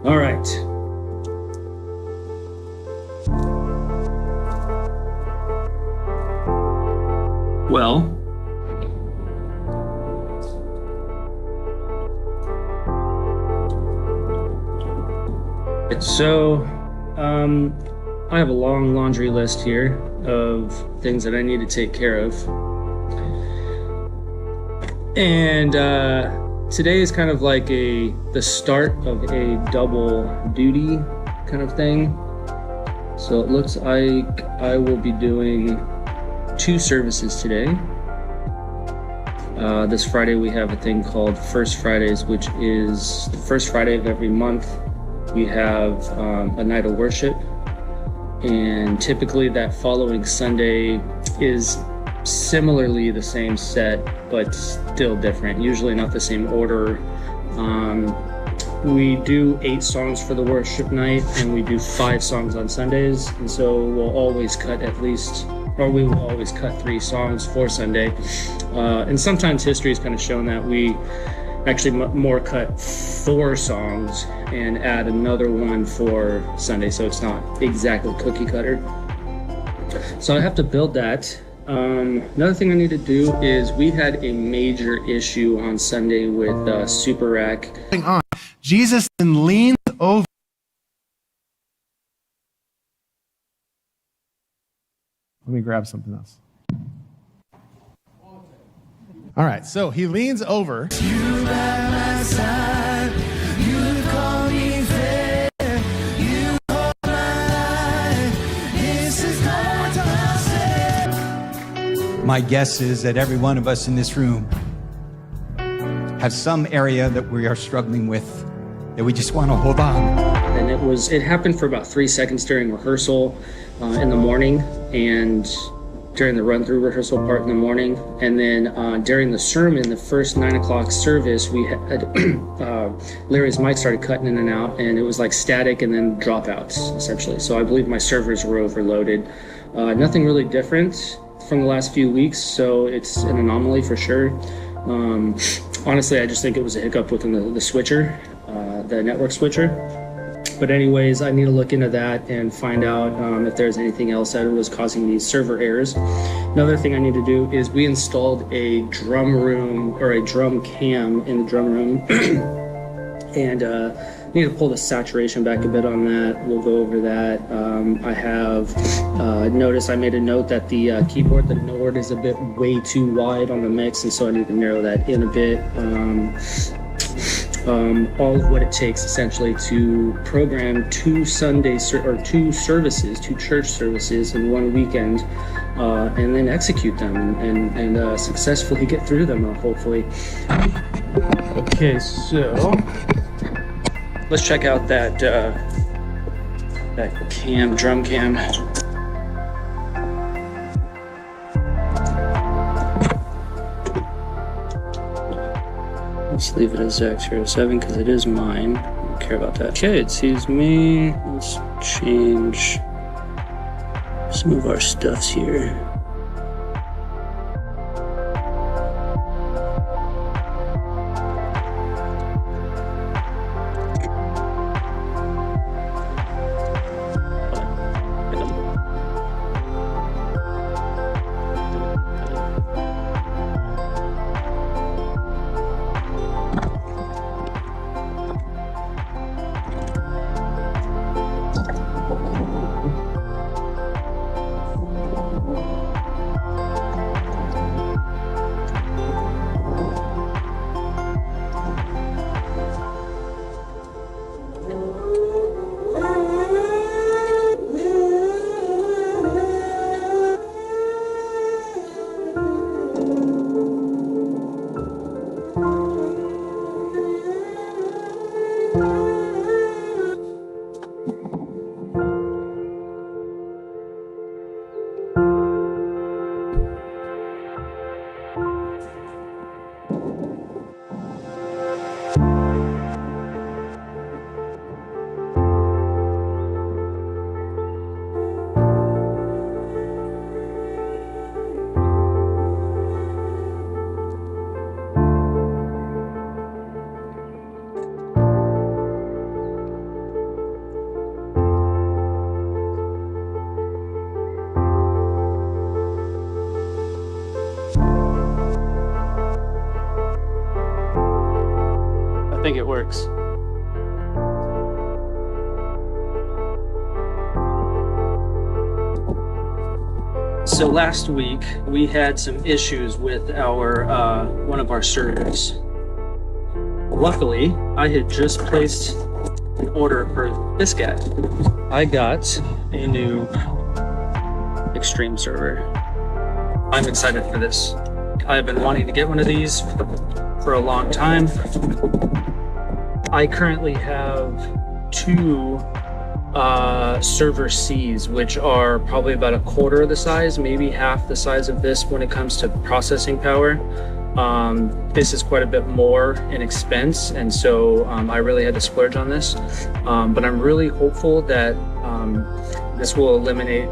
All right. Well, so I have a long laundry list here of things that I need to take care of. And today is kind of like the start of a double duty kind of thing. So it looks like I will be doing 2 services today. This Friday we have a thing called First Fridays, which is the first Friday of every month. We have a night of worship, and typically that following Sunday is similarly the same set, but still different, usually not the same order. We do 8 songs for the worship night, and we do 5 songs on Sundays, and so we will always cut 3 songs for Sunday. And sometimes history has kind of shown that we actually more cut 4 songs and add another one for Sunday, so it's not exactly cookie cutter. So I have to build that. Another thing I need to do is we had a major issue on Sunday with Super Rack. Jesus then leans over. Let me grab something else. All right, so he leans over. You by my side, you call me fair, you hold my life. This is not what My guess is that every one of us in this room has some area that we are struggling with, that we just want to hold on. And it happened for about 3 seconds during rehearsal in the morning, and during the run-through rehearsal part in the morning, and then during the sermon, the first 9 o'clock service, we had Larry's mic started cutting in and out, and it was like static and then dropouts essentially. So I believe my servers were overloaded. Nothing really different from the last few weeks, so it's an anomaly for sure. Honestly, I just think it was a hiccup within the switcher, the network switcher. But anyways, I need to look into that and find out if there's anything else that was causing these server errors. Another thing I need to do is we installed a drum room or a drum cam in the drum room. And need to pull the saturation back a bit on that. We'll go over that. I have noticed, I made a note that the keyboard, the Nord is a bit way too wide on the mix, and so I need to narrow that in a bit. All of what it takes essentially to program 2 services, 2 church services in one weekend, and then execute them and successfully get through them, hopefully. Okay, so let's check out that drum cam. Let's leave it as X07 because it is mine. I don't care about that. Okay, it sees me. Let's change some of our stuffs here. think it works. So last week we had some issues with our one of our servers. Luckily, I had just placed an order for this guy. I got a new Extreme server. I'm excited for this. I've been wanting to get one of these for a long time. I currently have two server C's, which are probably about a quarter of the size, maybe half the size of this when it comes to processing power. This is quite a bit more in expense, and so I really had to splurge on this. But I'm really hopeful that this will eliminate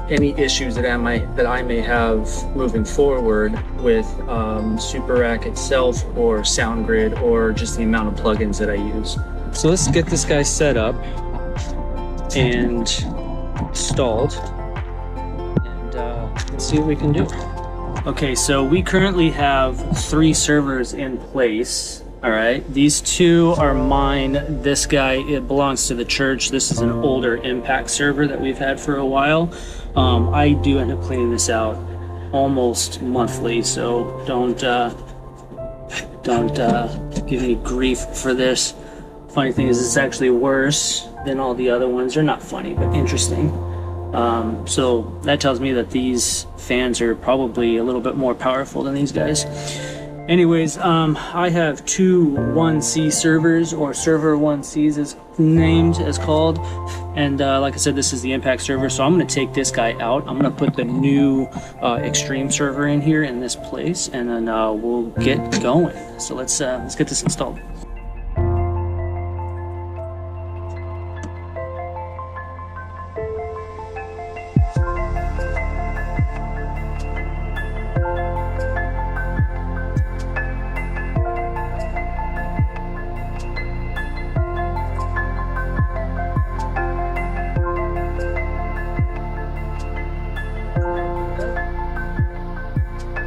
any issues that I may have moving forward with SuperRack itself, or SoundGrid, or just the amount of plugins that I use. So let's get this guy set up and installed, and let's see what we can do. Okay, so we currently have 3 servers in place. All right, these 2 are mine. This guy, it belongs to the church. This is an older Impact server that we've had for a while. I do end up cleaning this out almost monthly, so don't give me grief for this. Funny thing is, it's actually worse than all the other ones. They're not funny, but interesting. So that tells me that these fans are probably a little bit more powerful than these guys. Anyways, I have 2 1C servers, or server 1Cs is named as called. And like I said, this is the Impact server. So I'm going to take this guy out. I'm going to put the new Extreme server in here in this place, and then we'll get going. So let's get this installed.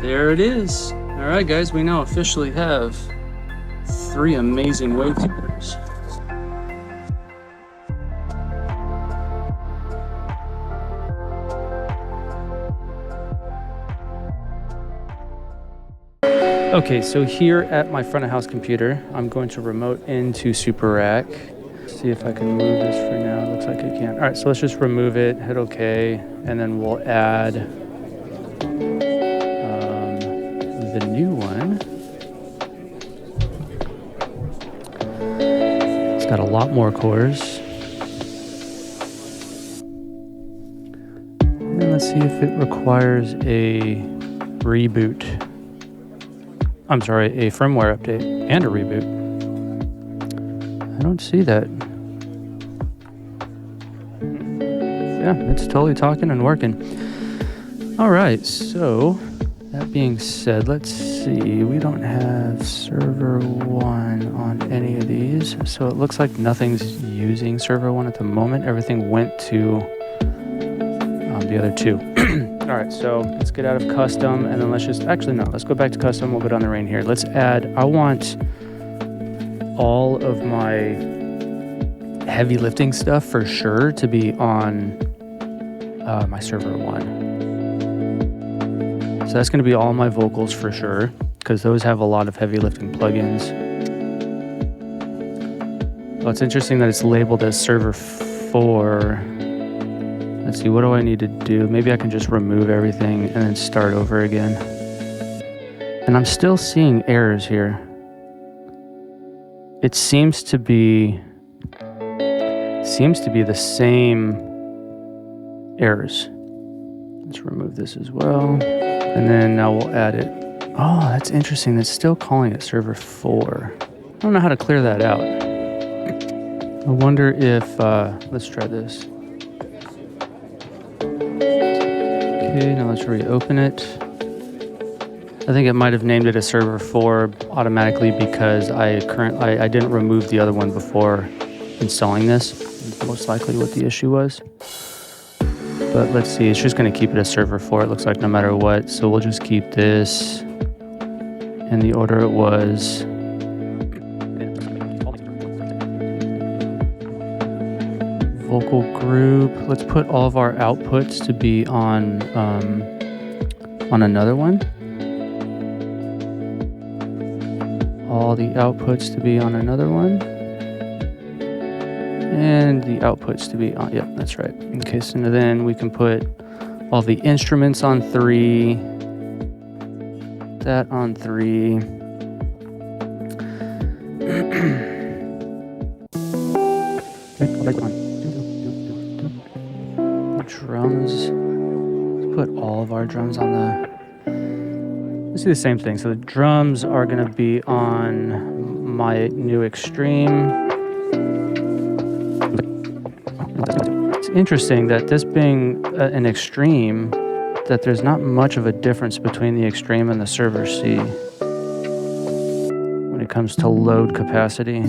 There it is. All right, guys, we now officially have 3 amazing wave keepers. Okay, so here at my front of house computer, I'm going to remote into SuperRack. See if I can move this for now. It looks like I can. All right, so let's just remove it, hit OK, and then we'll add the new one. It's got a lot more cores. And let's see if it requires a reboot. I'm sorry, a firmware update and a reboot. I don't see that. Yeah, it's totally talking and working. All right, so that being said, let's see. We don't have server 1 on any of these, so it looks like nothing's using server 1 at the moment. Everything went to the other 2. All right, so let's get out of custom, and then let's go back to custom. We'll go down the rain here. Let's add, I want all of my heavy lifting stuff for sure to be on my server 1. So that's going to be all my vocals for sure, because those have a lot of heavy lifting plugins. Well, it's interesting that it's labeled as server 4. Let's see, what do I need to do? Maybe I can just remove everything and then start over again. And I'm still seeing errors here. It seems to be the same errors. Let's remove this as well. And then now we'll add it. Oh, that's interesting. It's still calling it server 4. I don't know how to clear that out. I wonder if, let's try this. Okay, now let's reopen it. I think it might have named it a server 4 automatically because I didn't remove the other one before installing this. That's most likely what the issue was. But let's see, it's just going to keep it as server 4, it looks like, no matter what. So we'll just keep this in the order it was. vocal group. Let's put all of our outputs to be on another one. All the outputs to be on another one. And the outputs to be on, yep, that's right. Okay, so then we can put all the instruments on 3. That on 3. Drums. Let's put all of our drums on the... Let's do the same thing. So the drums are going to be on my new Extreme. It's interesting that this being an Extreme, that there's not much of a difference between the Extreme and the Server C when it comes to load capacity.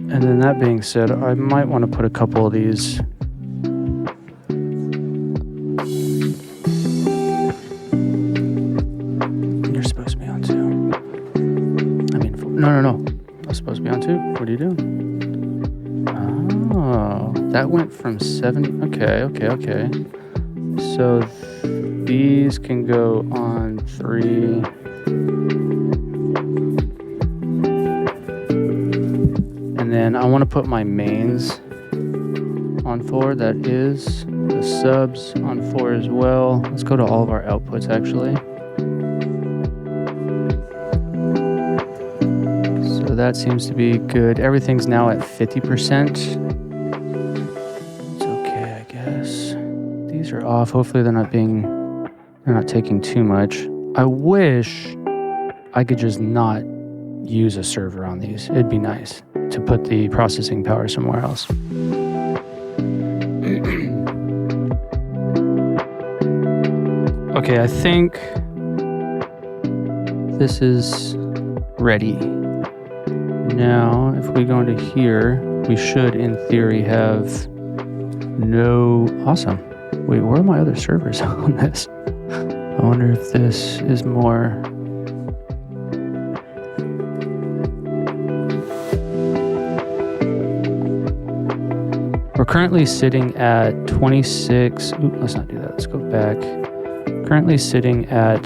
And then that being said, I might want to put a couple of these you're supposed to be on 2. I mean, no. I was supposed to be on 2. What are you doing? Oh, that went from 70. Okay. So these can go on 3. And then I want to put my mains on 4. That is the subs on 4 as well. Let's go to all of our outputs actually. So that seems to be good. Everything's now at 50%. It's okay, I guess. These are off. Hopefully they're not taking too much. I wish I could just not use a server on these. It'd be nice to put the processing power somewhere else. Okay, I think this is ready. Now, if we go into here, we should, in theory, have no... Awesome. Wait, where are my other servers on this? I wonder if this is more... We're currently sitting at 26. Ooh, let's not do that. Let's go back. Currently sitting at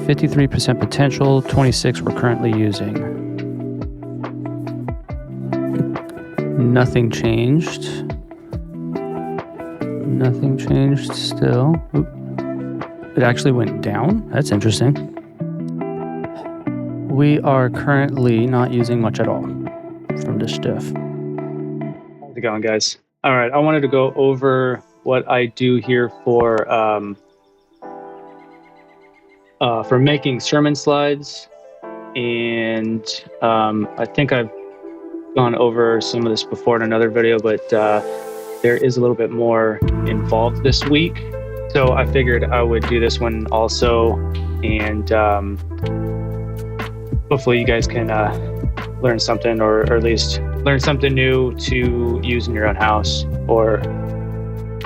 53% potential. 26 we're currently using. Nothing changed. Nothing changed still. Ooh. It actually went down. That's interesting. We are currently not using much at all from this stuff. How's it going, guys? All right, I wanted to go over what I do here for making sermon slides, and I think I've gone over some of this before in another video, but there is a little bit more involved this week, so I figured I would do this one also, and hopefully you guys can learn something, or at least learn something new to use in your own house, or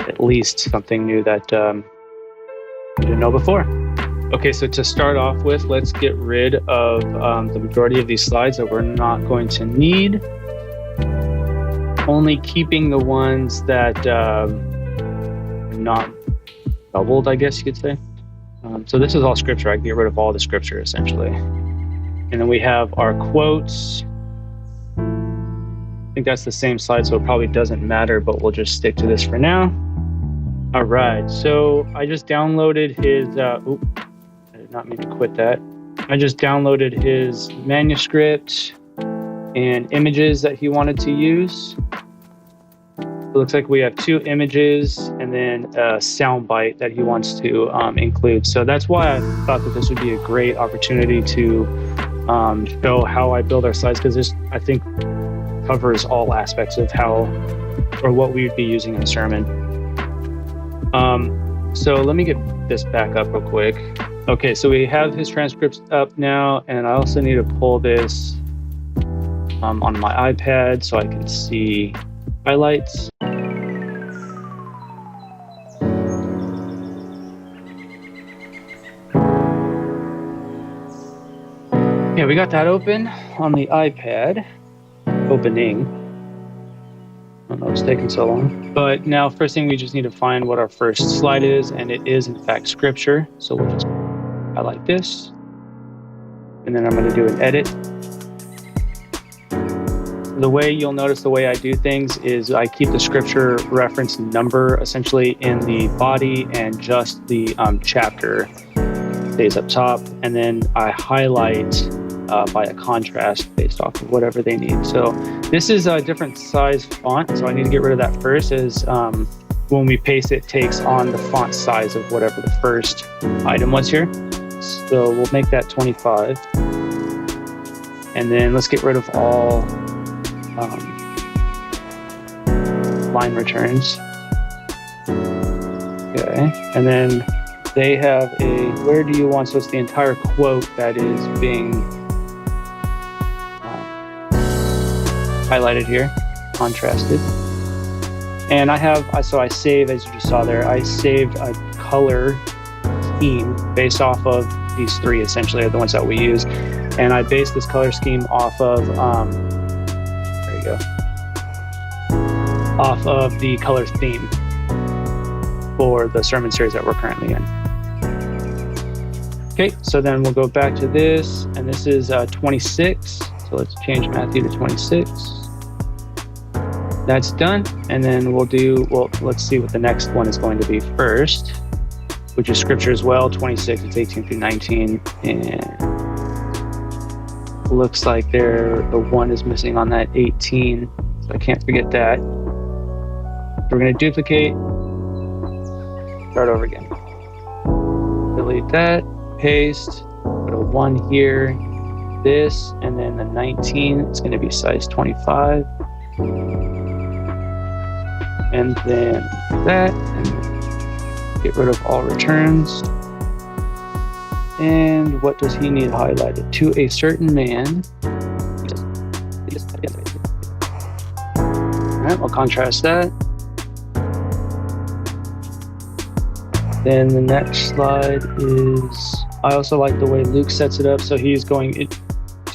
at least something new that you didn't know before. Okay, so to start off with, let's get rid of the majority of these slides that we're not going to need. Only keeping the ones that are not doubled, I guess you could say. So this is all scripture. I can get rid of all the scripture essentially. And then we have our quotes. I think that's the same slide, so it probably doesn't matter, but we'll just stick to this for now. All right, so I just downloaded his, I did not mean to quit that. I just downloaded his manuscript and images that he wanted to use. It looks like we have 2 images and then a sound bite that he wants to include. So that's why I thought that this would be a great opportunity to show how I build our slides, because this, I think, covers all aspects of how or what we would be using in a sermon. So let me get this back up real quick. Okay, so we have his transcripts up now, and I also need to pull this on my iPad so I can see highlights. Okay, we got that open on the iPad. Opening. I don't know it's taking so long. But now, first thing, we just need to find what our first slide is, and it is, in fact, scripture. So we'll just highlight this. And then I'm going to do an edit. The way you'll notice the way I do things is I keep the scripture reference number essentially in the body, and just the chapter stays up top. And then I highlight by a contrast based off of whatever they need. So this is a different size font, so I need to get rid of that first, as when we paste it takes on the font size of whatever the first item was here. So we'll make that 25. And then let's get rid of all line returns. Okay, and then they have a where do you want, so it's the entire quote that is being highlighted here, contrasted. And I save, as you just saw there, I saved a color scheme based off of these three, essentially are the ones that we use. And I based this color scheme off of there you go, off of the color theme for the sermon series that we're currently in. Okay, so then we'll go back to this, and this is 26. So let's change Matthew to 26. That's done. And then let's see what the next one is going to be first, which is scripture as well. 26, it's 18 through 19. And looks like the one is missing on that 18. So I can't forget that. We're going to duplicate, start over again. Delete that, paste, put a 1 here, this, and then the 19 is going to be size 25. And then that, and get rid of all returns. And what does he need highlighted? To a certain man. All right, we'll contrast that. Then the next slide is, I also like the way Luke sets it up. So he's going,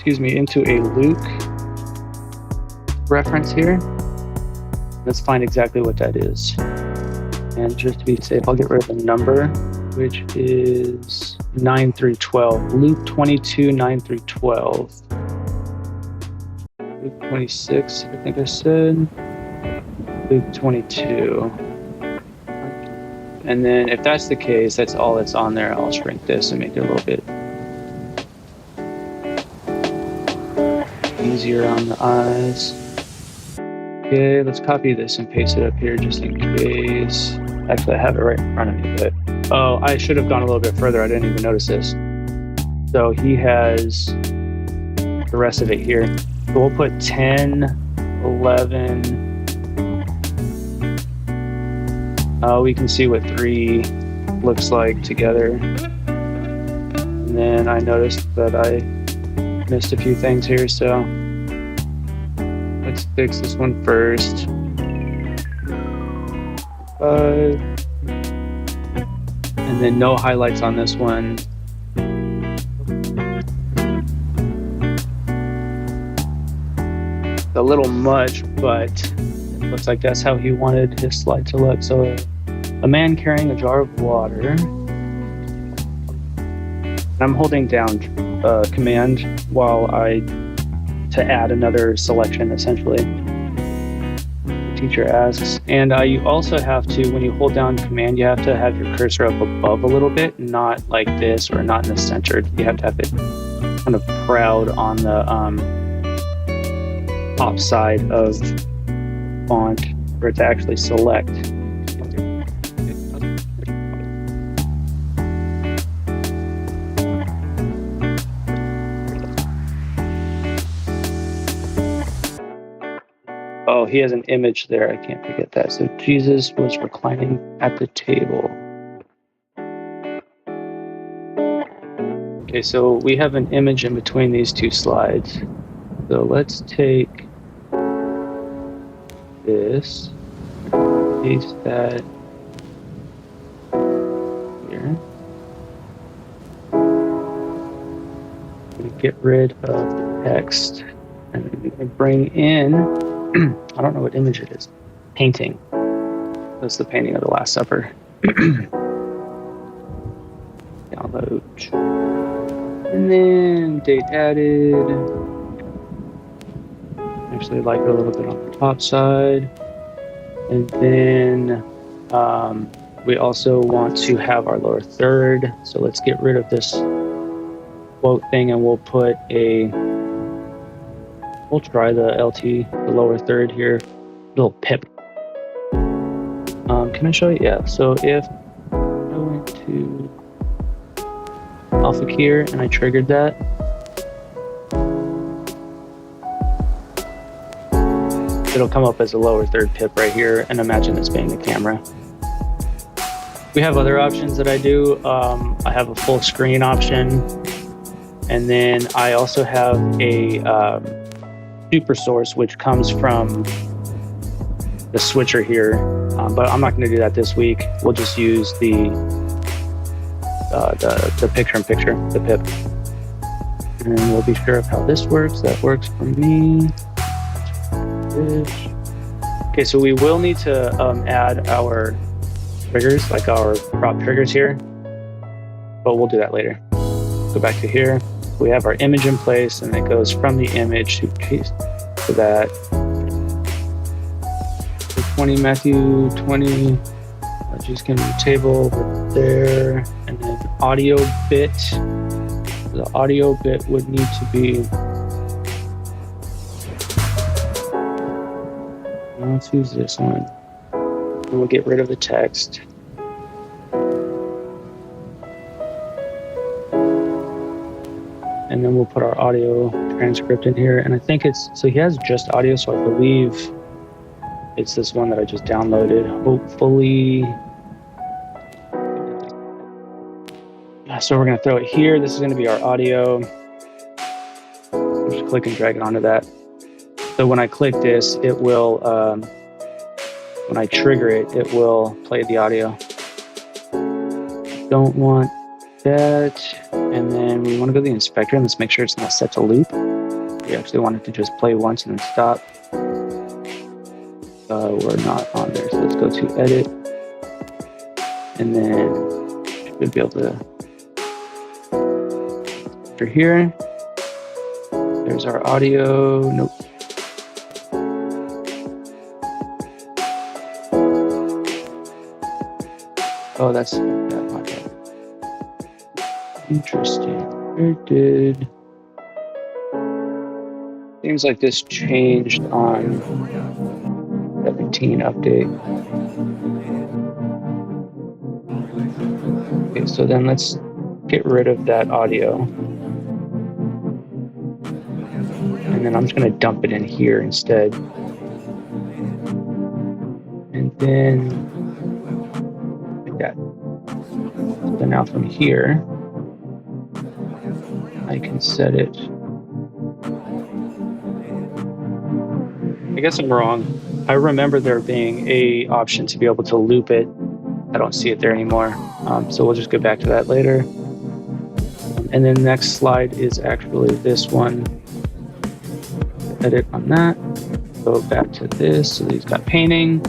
into a Luke reference here. Let's find exactly what that is. And just to be safe, I'll get rid of the number, which is 9 through 12. Luke 22, 9 through 12. Luke 26, I think I said. Luke 22. And then if that's the case, that's all that's on there. I'll shrink this and make it a little bit easier on the eyes. Okay, let's copy this and paste it up here just in case. Actually, I have it right in front of me, but oh, I should have gone a little bit further. I didn't even notice this. So he has the rest of it here. So we'll put 10, 11. We can see what 3 looks like together. And then I noticed that I missed a few things here, so let's fix this one first. 5. And then no highlights on this one. A little much, but it looks like that's how he wanted his slide to look. So a man carrying a jar of water. I'm holding down command to add another selection, essentially. The teacher asks. And you also have to, when you hold down command, you have to have your cursor up above a little bit, not like this or not in the center. You have to have it kind of proud on the top side of font for it to actually select. Oh, he has an image there. I can't forget that. So Jesus was reclining at the table. Okay, so we have an image in between these two slides. So let's take this, paste that here. get rid of the text. And then we're going to bring in, I don't know what image it is, painting. That's the painting of the Last Supper. Download. And then date added. Actually like it a little bit on the top side. And then we also want to have our lower third. So let's get rid of this quote thing and we'll put we'll try the LT, the lower third here, little pip. Can I show you? Yeah, so if I went to alpha key here and I triggered that, it'll come up as a lower third pip right here, and imagine this being the camera. We have other options that I do. I have a full screen option, and then I also have a super source which comes from the switcher here, but I'm not going to do that this week. We'll just use the picture-in-picture, the pip, and we'll be sure of how this works. That works for me. Okay, so we will need to add our triggers, like our prop triggers here, but we'll do that later. Go back to here. We have our image in place, and it goes from the image to that. 20 Matthew 20. Just gonna be table right there, and then audio bit. The audio bit would need to be. Let's use this one. And we'll get rid of the text. And then we'll put our audio transcript in here. And I think so he has just audio, so I believe it's this one that I just downloaded. Hopefully. So we're gonna throw it here. This is gonna be our audio. Just click and drag it onto that. So when I click this, it will, when I trigger it, it will play the audio. Don't want that. And then we want to go to the inspector and let's make sure it's not set to loop. We actually want it to just play once and then stop. We're not on there. So let's go to edit. And then we'll be able to, for here, there's our audio. Nope. Oh, that's that podcast. Interesting. Where did? Seems like this changed on 17 update. Okay, so then let's get rid of that audio. And then I'm just going to dump it in here instead. And then that. So now from here, I can set it. I guess I'm wrong. I remember there being a option to be able to loop it. I don't see it there anymore. So we'll just go back to that later. And then the next slide is actually this one. Edit on that. Go back to this. So he's got painting.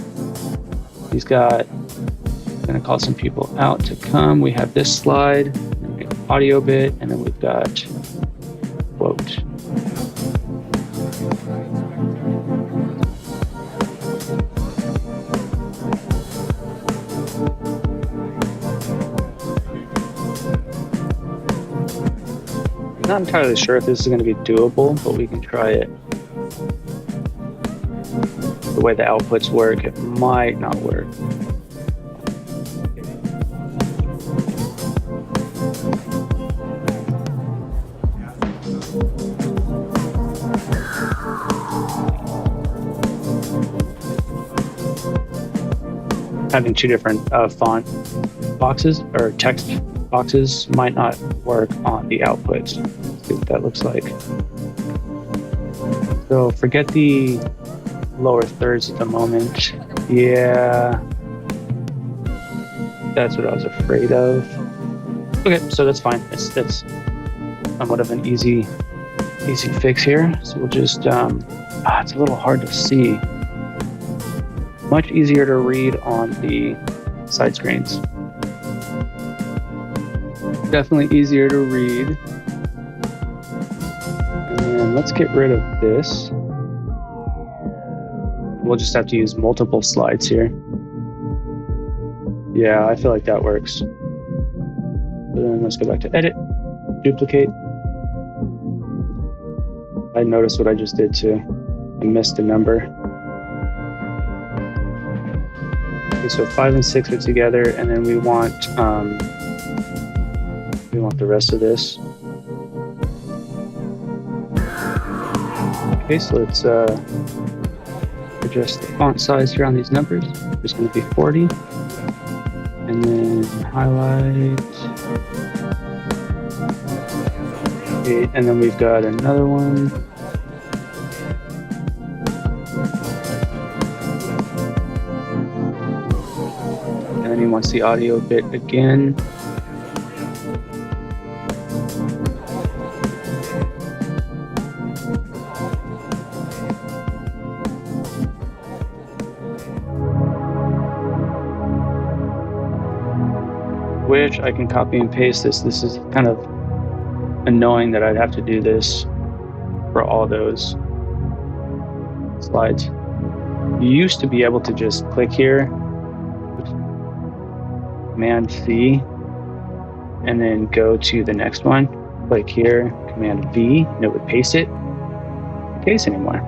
He's got, I'm gonna call some people out to come. We have this slide, and we have audio bit, and then we've got quote. I'm not entirely sure if this is going to be doable, but we can try it. The way the outputs work, it might not work. Having two different font boxes or text boxes might not work on the outputs. Let's see what that looks like. So forget the lower thirds at the moment. Yeah, that's what I was afraid of. Okay, so that's fine. somewhat of an easy fix here. So we'll just, it's a little hard to see. Much easier to read on the side screens. Definitely easier to read. And let's get rid of this. We'll just have to use multiple slides here. Yeah, I feel like that works. So then let's go back to edit, duplicate. I noticed what I just did too. I missed the number. Okay, so 5 and 6 are together, and then we want the rest of this. Okay, so let's adjust the font size here on these numbers. It's going to be 40, and then highlight. Okay, and then we've got another one. And then he wants the audio bit again. Which I can copy and paste this. This is kind of annoying that I'd have to do this for all those slides. You used to be able to just click here, Command C, and then go to the next one. Click here, Command V, and it would paste it. Not the case anymore.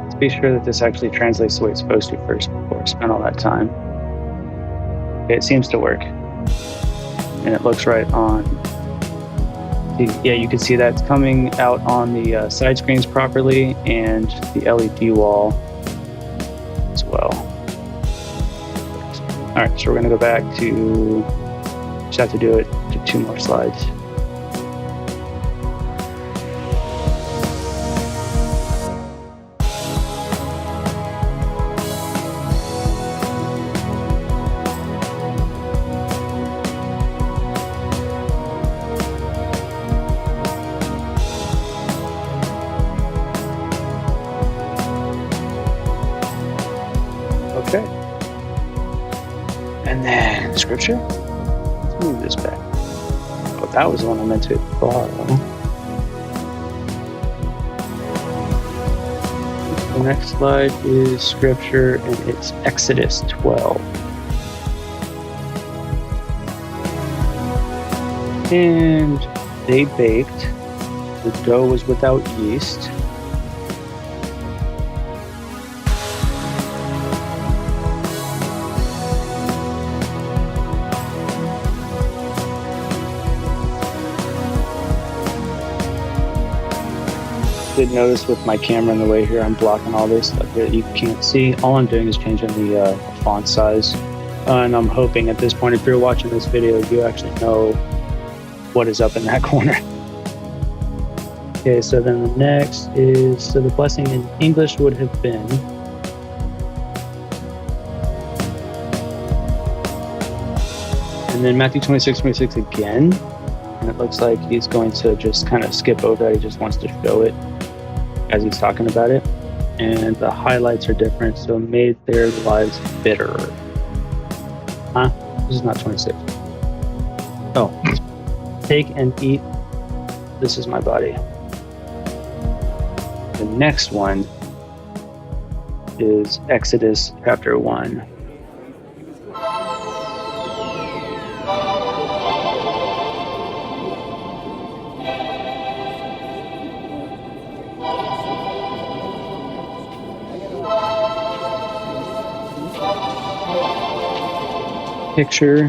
Let's be sure that this actually translates the way it's supposed to first before I spend all that time. Okay, it seems to work, and it looks right on. Yeah, you can see that's coming out on the side screens properly, and the LED wall as well. All right, so we're gonna go back to, just have to do it to 2 more slides. Okay. And then scripture. Let's move this back. Oh, that was the one I meant to borrow. The next slide is scripture, and it's Exodus 12. And they baked. The dough was without yeast. Did notice with my camera in the way here, I'm blocking all this stuff that you can't see. All I'm doing is changing the font size. And I'm hoping at this point, if you're watching this video, you actually know what is up in that corner. Okay, so then the next is, so the blessing in English would have been, and then Matthew 26:26 again. And it looks like he's going to just kind of skip over that. He just wants to show it as he's talking about it. And the highlights are different, so made their lives bitter. Huh? This is not 26. Oh. Take and eat. This is my body. The next one is Exodus chapter 1. Picture.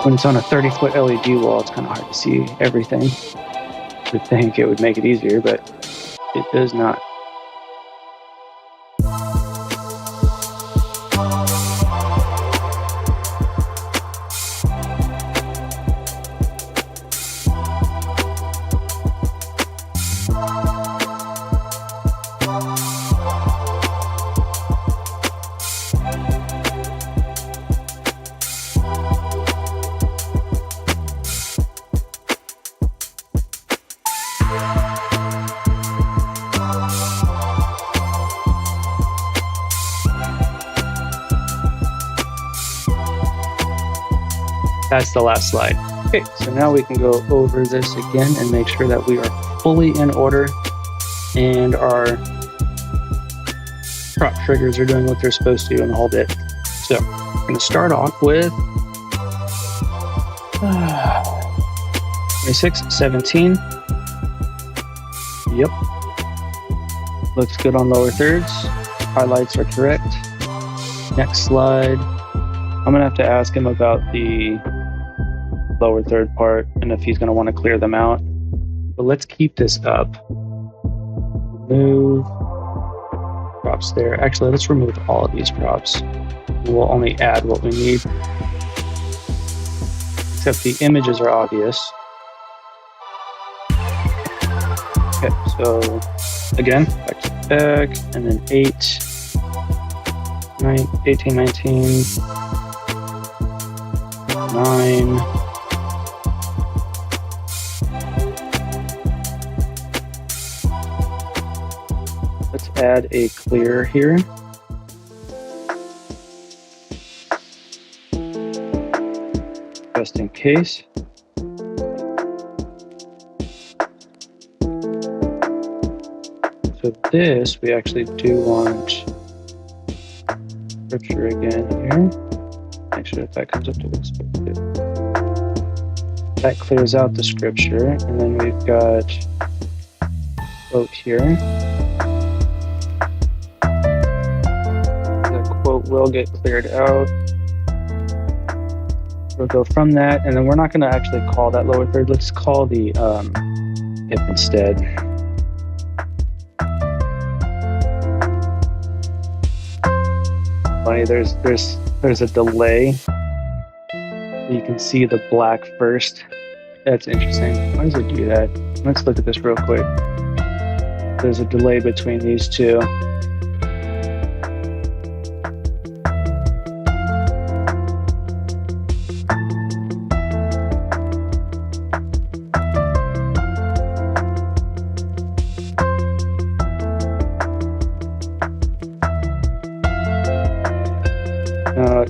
When it's on a 30-foot LED wall, it's kind of hard to see everything. I would think it would make it easier, but it does not. That's the last slide. Okay, so now we can go over this again and make sure that we are fully in order and our prop triggers are doing what they're supposed to and the whole bit. So we're going to start off with 26, 17. Yep. Looks good on lower thirds. Highlights are correct. Next slide. I'm going to have to ask him about the lower third part and if he's going to want to clear them out. But let's keep this up. Move props there. Actually, let's remove all of these props. We'll only add what we need. Except the images are obvious. Okay, so again, back to back, and then 18, 19, 9. Let's add a clear here. Just in case. So this, we actually do want scripture again here. Make sure that comes up to this. That clears out the scripture, and then we've got quote here. The quote will get cleared out. We'll go from that, and then we're not going to actually call that lower third. Let's call the if instead. Funny, there's a delay. You can see the black first. That's interesting. Why does it do that? Let's look at this real quick. There's a delay between these two.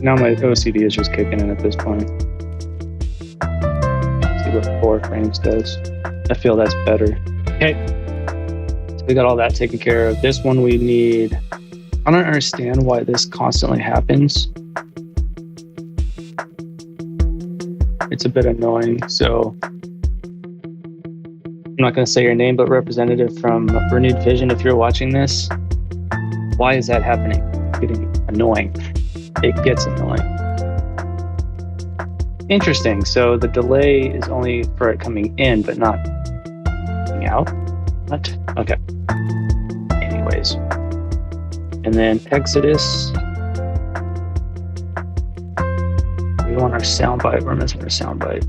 Now my OCD is just kicking in at this point. Let's see what 4 frames does. I feel that's better. Okay, so we got all that taken care of. This one we need. I don't understand why this constantly happens. It's a bit annoying. So I'm not going to say your name, but representative from Renewed Vision, if you're watching this, why is that happening? It's getting annoying. It gets annoying. Interesting. So the delay is only for it coming in, but not coming out. What? Okay. Anyways. And then Exodus. We want our soundbite. We're missing our soundbite.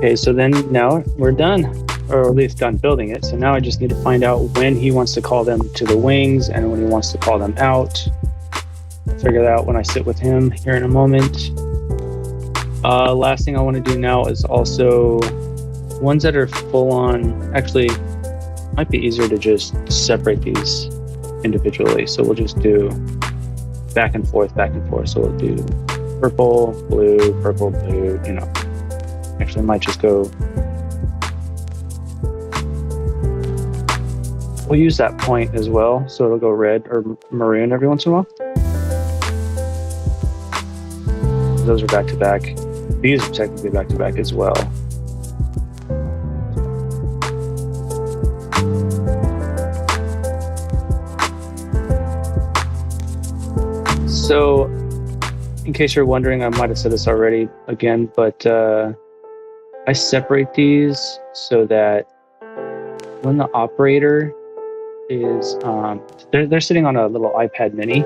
Okay, so then now we're done, or at least done building it. So now I just need to find out when he wants to call them to the wings and when he wants to call them out. I'll figure that out when I sit with him here in a moment. Last thing I want to do now is also ones that are full on, actually might be easier to just separate these individually. So we'll just do back and forth. So we'll do purple, blue, you know. Actually, I might just go. We'll use that point as well, so it'll go red or maroon every once in a while. Those are back to back. These are technically back to back as well. So, in case you're wondering, I might have said this already again, but I separate these so that when the operator is, they're sitting on a little iPad mini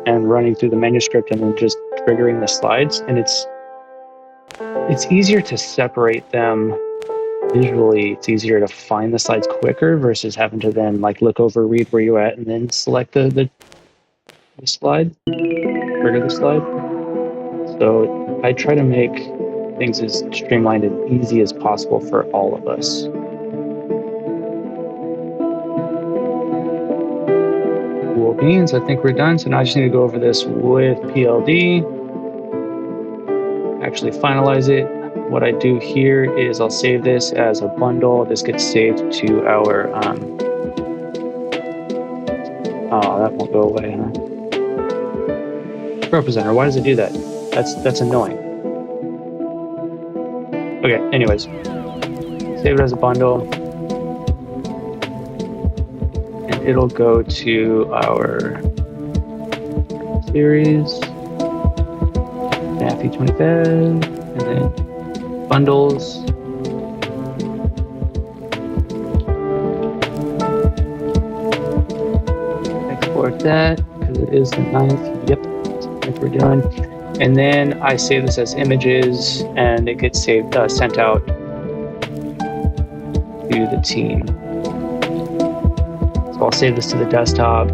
and running through the manuscript and then just triggering the slides. And it's easier to separate them visually. It's easier to find the slides quicker versus having to then like look over, read where you're at, and then select the slide, trigger the slide. So I try to make things as streamlined and easy as possible for all of us. Cool beans, I think we're done. So now I just need to go over this with PLD, actually finalize it. What I do here is I'll save this as a bundle. This gets saved to our, oh, that won't go away, huh? Propresenter, why does it do that? That's annoying. Okay, anyways, save it as a bundle. And it'll go to our series, Daffy 25, and then bundles. Export that because it is the 9th. Yep, that's what we're doing. And then I save this as images, and it gets saved, sent out to the team. So I'll save this to the desktop.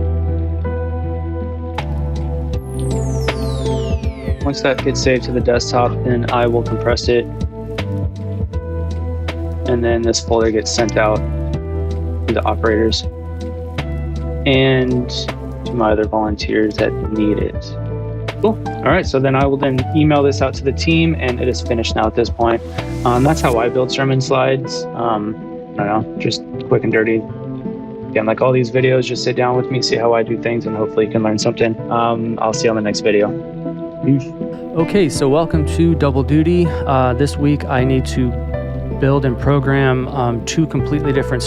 Once that gets saved to the desktop, then I will compress it. And then this folder gets sent out to the operators and to my other volunteers that need it. Cool. All right. So then I will then email this out to the team, and it is finished now at this point. That's how I build sermon slides. I don't know, just quick and dirty. Again, like all these videos, just sit down with me, see how I do things, and hopefully you can learn something. I'll see you on the next video. Okay, so welcome to Double Duty. This week I need to build and program two completely different,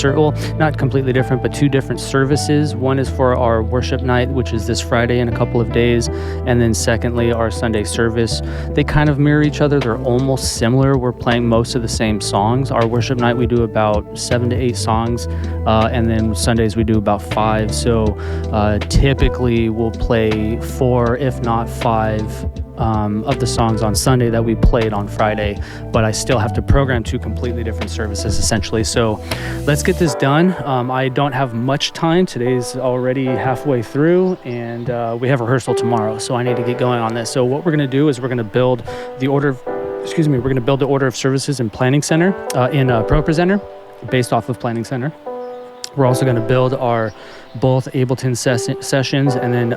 not completely different, but two different services. One is for our worship night, which is this Friday in a couple of days, and then secondly, our Sunday service. They kind of mirror each other. They're almost similar. We're playing most of the same songs. Our worship night, we do about 7 to 8 songs, and then Sundays we do about 5. So typically we'll play 4, if not 5, of the songs on Sunday that we played on Friday, but I still have to program two completely different services essentially. So let's get this done. I don't have much time. Today's already halfway through, and we have rehearsal tomorrow, so I need to get going on this. So what we're going to do is we're going to build the order of services in Planning Center, in Propresenter, based off of Planning Center. We're also going to build our both Ableton sessions and then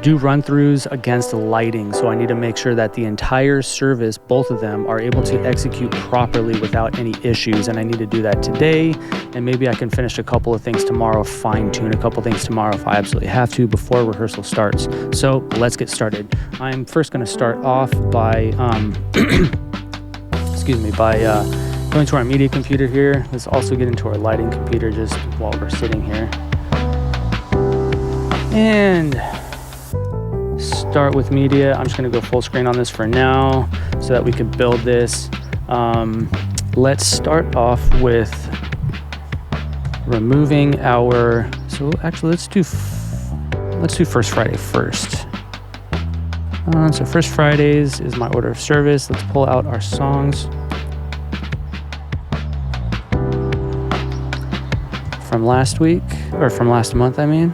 do run-throughs against lighting. So I need to make sure that the entire service, both of them, are able to execute properly without any issues. And I need to do that today. And maybe I can finish a couple of things tomorrow, fine-tune a couple things tomorrow if I absolutely have to before rehearsal starts. So let's get started. I'm first going to start off by, going to our media computer here. Let's also get into our lighting computer just while we're sitting here. And start with media. I'm just going to go full screen on this for now so that we can build this. Let's start off with removing our, so actually let's do First Friday first. So First Fridays is my order of service. Let's pull out our songs from last week, or from last month, I mean.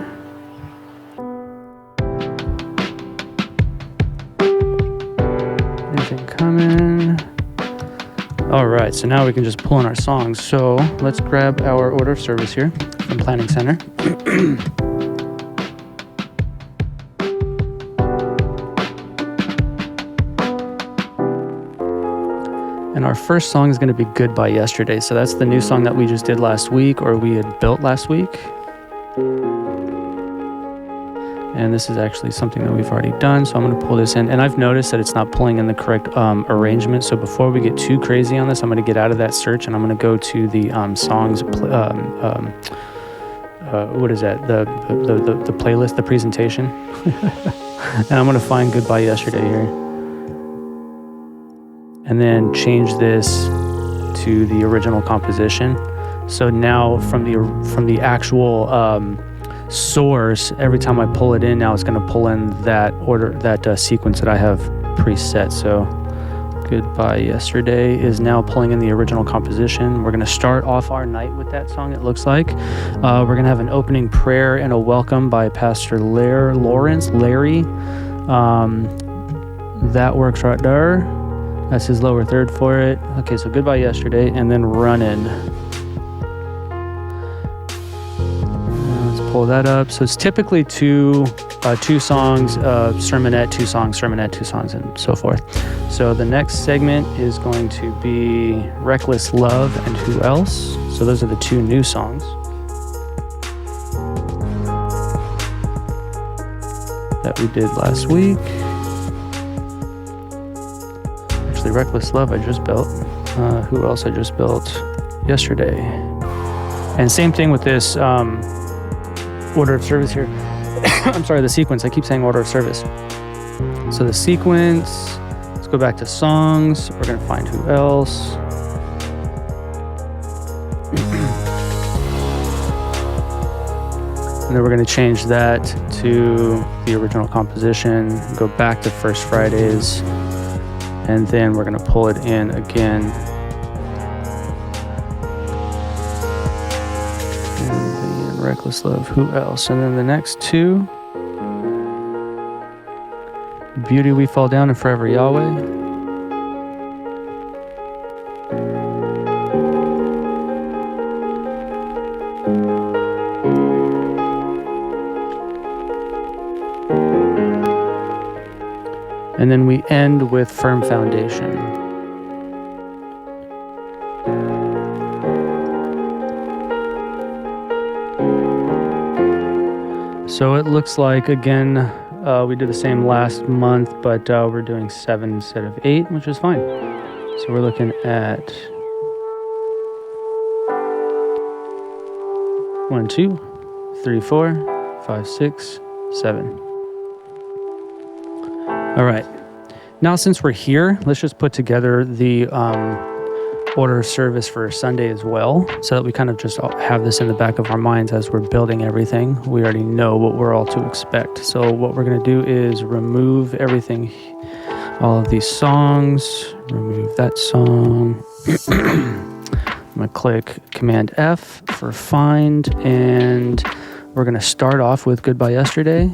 Anything coming? All right, so now we can just pull in our songs. So let's grab our order of service here from Planning Center. And our first song is going to be Goodbye Yesterday. So that's the new song that we just did last week, or we had built last week. And this is actually something that we've already done. So I'm going to pull this in. And I've noticed that it's not pulling in the correct arrangement. So before we get too crazy on this, I'm going to get out of that search and I'm going to go to the songs, what is that? The playlist, the presentation. And I'm going to find Goodbye Yesterday here. And then change this to the original composition. So now from the actual source, every time I pull it in, now it's going to pull in that order, that sequence that I have preset. So Goodbye Yesterday is now pulling in the original composition. We're going to start off our night with that song, it looks like. We're going to have an opening prayer and a welcome by Pastor Larry. That works right there. That's his lower third for it. Okay, so Goodbye Yesterday, and then Runnin'. Let's pull that up. So it's typically two songs, sermonette, two songs, and so forth. So the next segment is going to be Reckless Love and Who Else. So those are the two new songs that we did last week. Actually, Reckless Love I just built. Who Else I just built yesterday. And same thing with this order of service here. I'm sorry, the sequence. I keep saying order of service. So the sequence, let's go back to songs. We're going to find Who Else. And then we're going to change that to the original composition, go back to First Fridays, and then we're going to pull it in again. Reckless Love, Who Else? And then the next two, Beauty We Fall Down and Forever Yahweh. And then we end with Firm Foundation. So it looks like, again, we did the same last month, but we're doing 7 instead of 8, which is fine. So we're looking at 1, 2, 3, 4, 5, 6, 7. All right. Now, since we're here, let's just put together the order of service for Sunday as well, so that we kind of just have this in the back of our minds as we're building everything. We already know what we're all to expect. So what we're going to do is remove everything, all of these songs, remove that song. I'm going to click Command F for find, and we're going to start off with Goodbye Yesterday,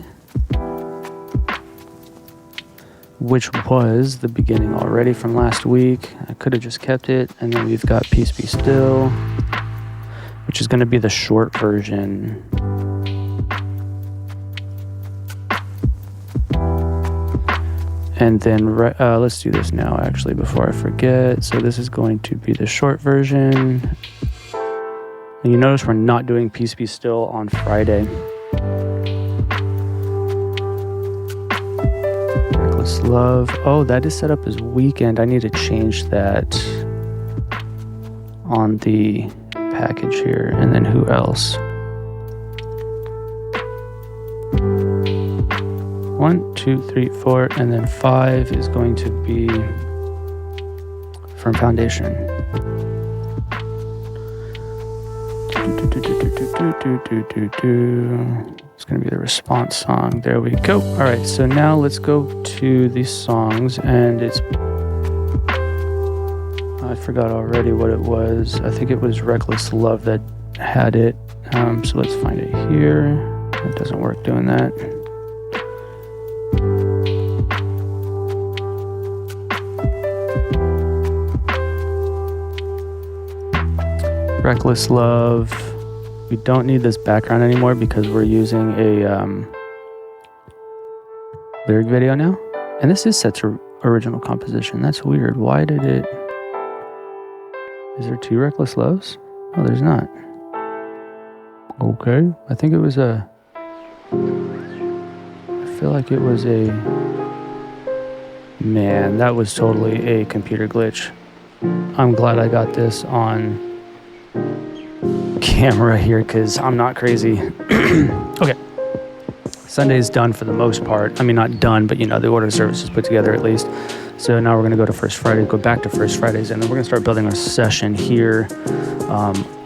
which was the beginning already from last week. I could have just kept it. And then we've got Peace Be Still, which is going to be the short version. And then let's do this now, actually, before I forget. So this is going to be the short version. And you notice we're not doing Peace Be Still on Friday. Love. Oh, that is set up as weekend. I need to change that on the package here. And then Who Else? 1, 2, 3, 4, and then 5 is going to be Firm Foundation. It's going to be the response song. There we go. All right, so now let's go to these songs, and it's, I forgot already what it was. I think it was Reckless Love that had it. So let's find it here. It doesn't work doing that. Reckless Love. We don't need this background anymore because we're using a lyric video now. And this is set to original composition. That's weird. Why did it... Is there 2 Reckless Loves? Oh, there's not. Okay. I think it was a... I feel like it was a... Man, that was totally a computer glitch. I'm glad I got this on camera here because I'm not crazy. Okay. Sunday's done for the most part. I mean, not done, but the order of service is put together at least. So now we're going to go to First Friday, go back to First Fridays, and then we're going to start building our session here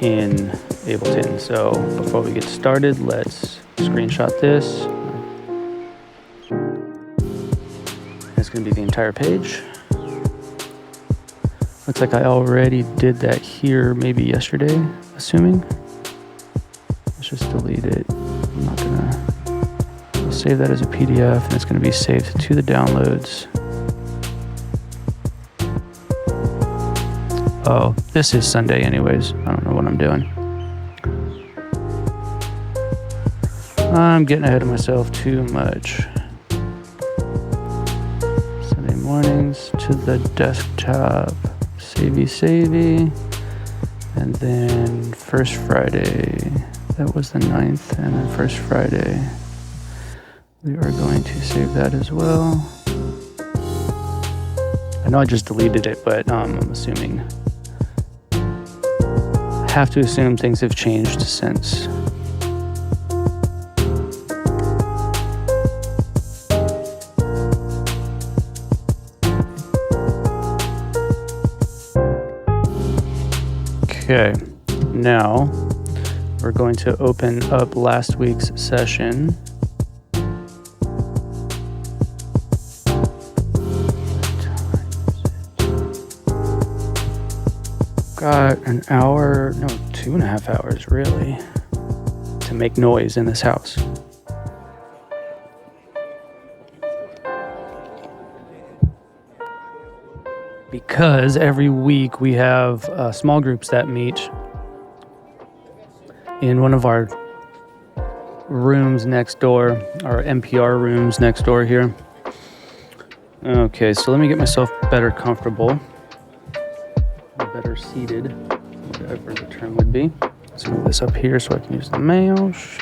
in Ableton. So before we get started, let's screenshot this. It's going to be the entire page. Looks like I already did that here maybe yesterday, assuming. Let's just delete it. I'm not going to save that as a PDF, and it's going to be saved to the downloads. Oh, this is Sunday anyways. I don't know what I'm doing. I'm getting ahead of myself too much. Sunday mornings to the desktop. Savey. And then First Friday. That was the 9th. And then First Friday. We are going to save that as well. I know I just deleted it, but I'm assuming. Have to assume things have changed since. Okay, now we're going to open up last week's session. Got an hour, no, 2.5 hours really, to make noise in this house. Because every week we have small groups that meet in one of our rooms next door, our NPR rooms next door here. Okay, so let me get myself better comfortable. Better seated, whatever the term would be. Let's move this up here so I can use the mouse.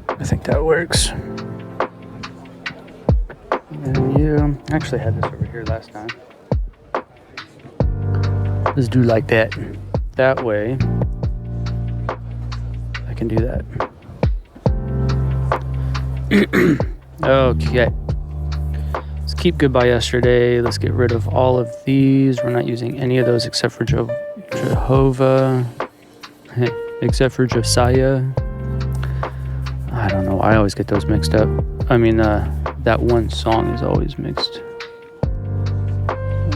I think that works. And you actually had this over here last time. Let's do like that. That way I can do that. Okay. Let's keep goodbye yesterday. Let's get rid of all of these. We're not using any of those except for Jehovah, except for Josiah. I don't know. I always get those mixed up. I mean, that one song is always mixed.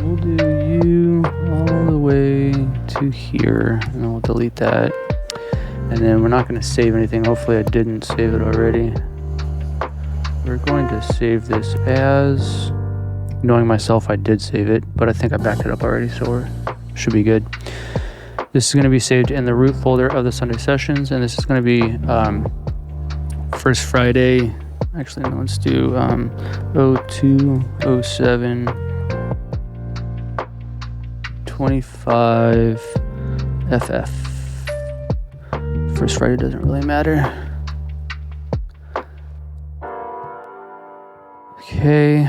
We'll do you all the way to here, and I'll delete that. And then we're not going to save anything. Hopefully I didn't save it already. We're going to save this as, knowing myself, I did save it, but I think I backed it up already, so we should be good. This is going to be saved in the root folder of the Sunday sessions, and this is going to be First Friday. Actually, no, let's do 02, 07, 25, FF. First Friday doesn't really matter. Okay.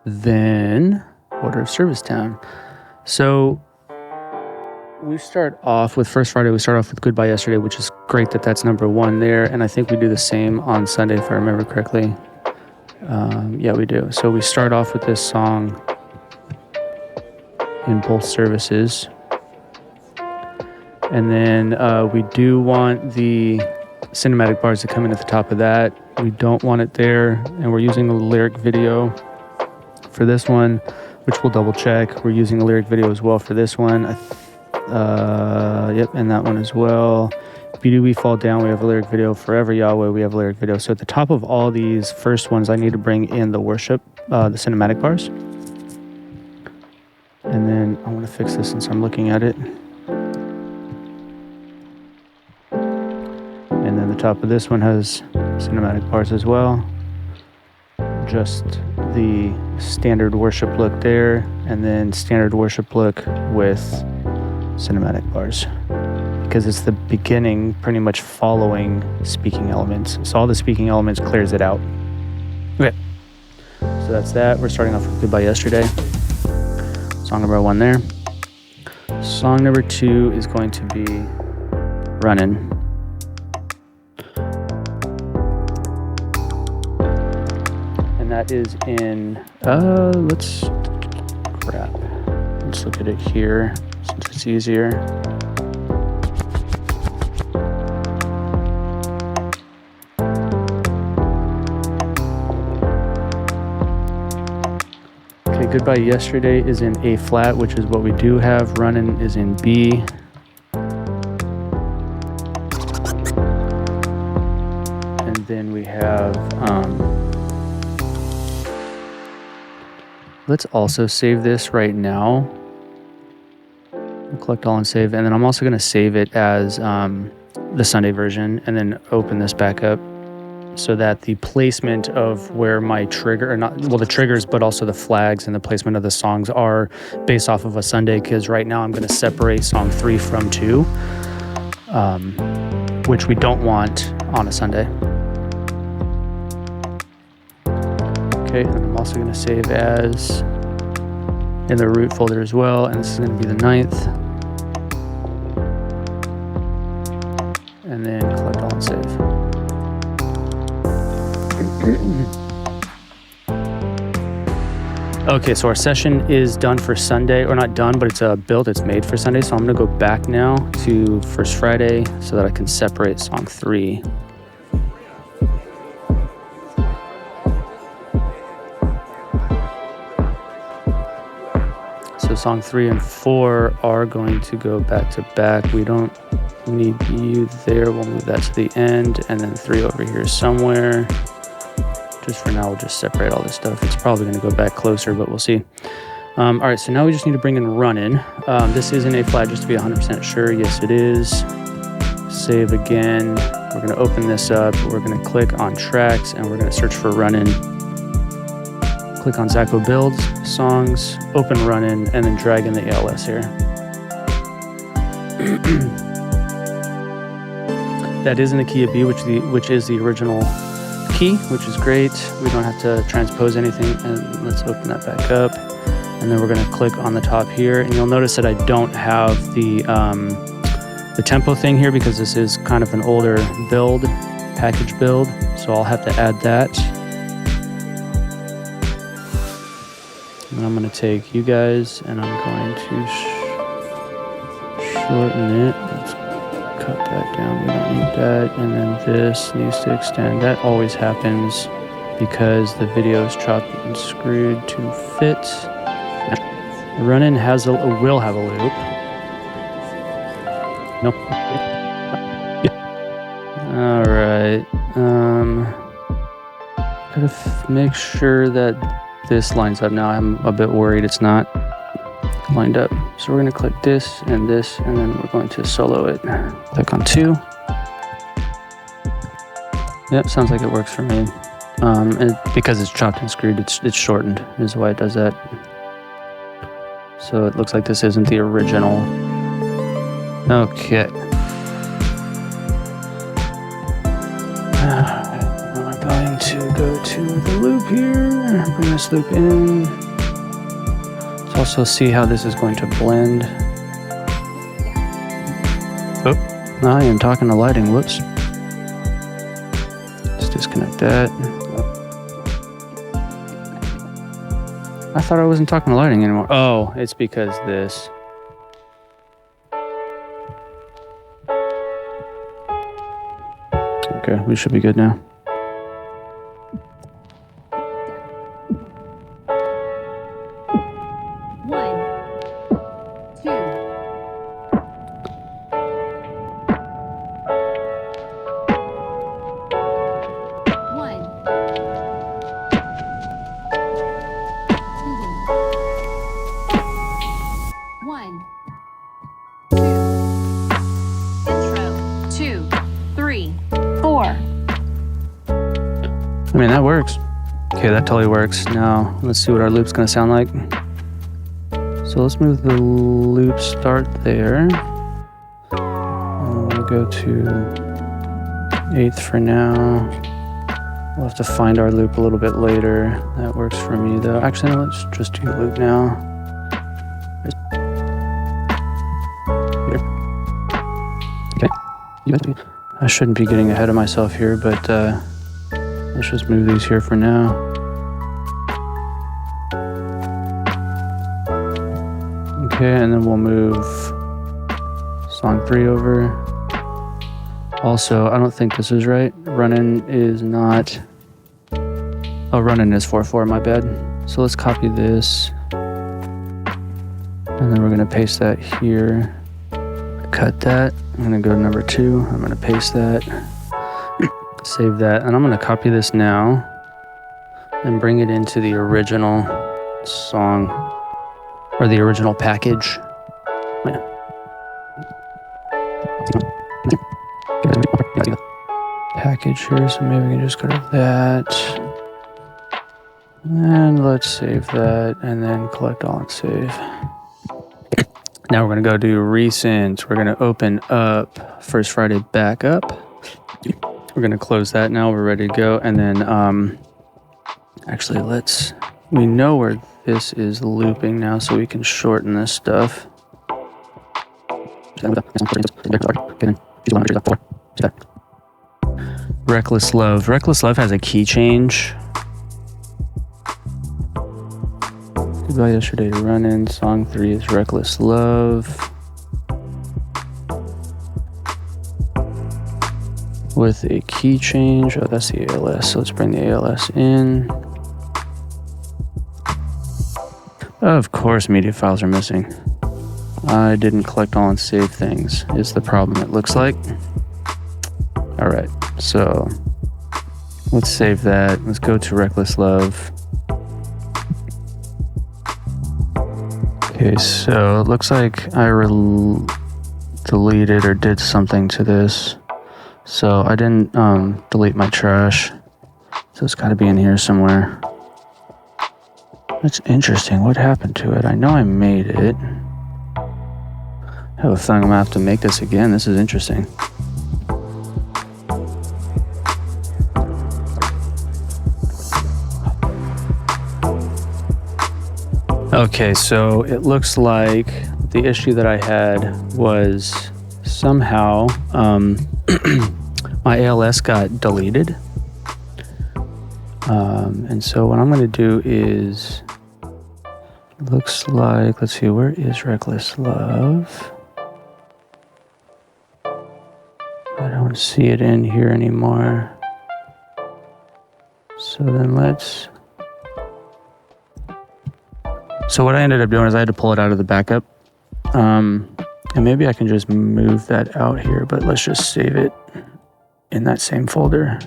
Then order of service time. So we start off with First Friday. We start off with Goodbye Yesterday, which is great that that's number one there. And I think we do the same on Sunday, if I remember correctly. Yeah, we do. So we start off with this song in both services. And then we do want the cinematic bars to come in at the top of that. We don't want it there, and we're using a lyric video for this one, which we'll double check. We're using a lyric video as well for this one. Yep, and that one as well. Be We Fall Down, we have a lyric video. Forever Yahweh, we have a lyric video. So at the top of all these first ones, I need to bring in the worship, the cinematic bars. And then I want to fix this since I'm looking at it. And then the top of this one has cinematic bars as well. Just the standard worship look there, and then standard worship look with cinematic bars, because it's the beginning pretty much following speaking elements. So all the speaking elements clears it out. Okay, so that's that. We're starting off with Goodbye Yesterday. Song number 1 there. Song number 2 is going to be Runnin'. that is in, let's look at it here since it's easier. Okay, Goodbye Yesterday is in A flat, which is what we do have. Runnin' is in B. And then we have, let's also save this right now. We'll collect all and save. And then I'm also going to save it as the Sunday version and then open this back up so that the placement of where my trigger, or not, well, the triggers, but also the flags and the placement of the songs are based off of a Sunday, because right now I'm going to separate song 3 from 2, which we don't want on a Sunday. Okay, and I'm also going to save as in the root folder as well, and this is going to be the 9th. And then collect all and save. Okay, so our session is done for Sunday, or not done, but it's a build, it's made for Sunday. So I'm going to go back now to First Friday so that I can separate song 3. So song 3 and 4 are going to go back to back. We don't need you there. We'll move that to the end, and then 3 over here somewhere. Just for now, we'll just separate all this stuff. It's probably going to go back closer, but we'll see. All right, so now we just need to bring in Runnin'. This is in A flat, just to be 100% sure. Yes, it is. Save again. We're going to open this up. We're going to click on tracks, and we're going to search for Runnin'. Click on Zacco Builds, Songs, open Runnin', and then drag in the ALS here. That is in the key of B, which is the original key, which is great. We don't have to transpose anything. And let's open that back up. And then we're going to click on the top here. And you'll notice that I don't have the tempo thing here because this is kind of an older build, package build. So I'll have to add that. And I'm going to take you guys and I'm going to shorten it. Let's cut that down. We don't need that. And then this needs to extend. That always happens because the video is chopped and screwed to fit. Runnin' will have a loop. Nope. All right. Gotta make sure that this lines up now. I'm a bit worried it's not lined up. So we're going to click this, and then we're going to solo it. Click on 2. Yep, sounds like it works for me. And because it's chopped and screwed, it's shortened is why it does that. So it looks like this isn't the original. Okay. I'm going to go to the loop here, bring this loop in. Let's also see how this is going to blend. Oh, I am talking to lighting, whoops. Let's disconnect that. I thought I wasn't talking to lighting anymore. Oh, it's because this. Okay, we should be good now. I mean, that works. Okay, that totally works. Now, let's see what our loop's gonna sound like. So let's move the loop start there. We'll go to 8th for now. We'll have to find our loop a little bit later. That works for me though. Actually, let's just do the loop now. Okay. I shouldn't be getting ahead of myself here, but let's just move these here for now. Okay, and then we'll move song 3 over. Also, I don't think this is right. Run-in is not... Oh, run-in is 4/4, my bad. So let's copy this. And then we're gonna paste that here. Cut that. I'm gonna go to number 2. I'm gonna paste that. Save that. And I'm gonna copy this now and bring it into the original song, or the original package. Yeah. Package here, so maybe we can just go to that. And let's save that, and then collect all and save. Now we're gonna go do recent. We're gonna open up First Friday backup. We're gonna close that now. We're ready to go. And then, actually, we know where this is looping now, so we can shorten this stuff. Reckless Love. Reckless Love has a key change. Goodbye Yesterday to Run-in. Song 3 is Reckless Love. With a key change. Oh, that's the ALS. So let's bring the ALS in. Of course, media files are missing. I didn't collect all and save things, is the problem, it looks like. All right, so let's save that. Let's go to Reckless Love. Okay, so it looks like I deleted or did something to this. So I didn't delete my trash. So it's got to be in here somewhere. That's interesting. What happened to it? I know I made it. I have a feeling I'm going to have to make this again. This is interesting. Okay, so it looks like the issue that I had was somehow my ALS got deleted. And so what I'm going to do is, looks like, let's see, where is Reckless Love? I don't see it in here anymore. So then so what I ended up doing is I had to pull it out of the backup. And maybe I can just move that out here, but let's just save it in that same folder.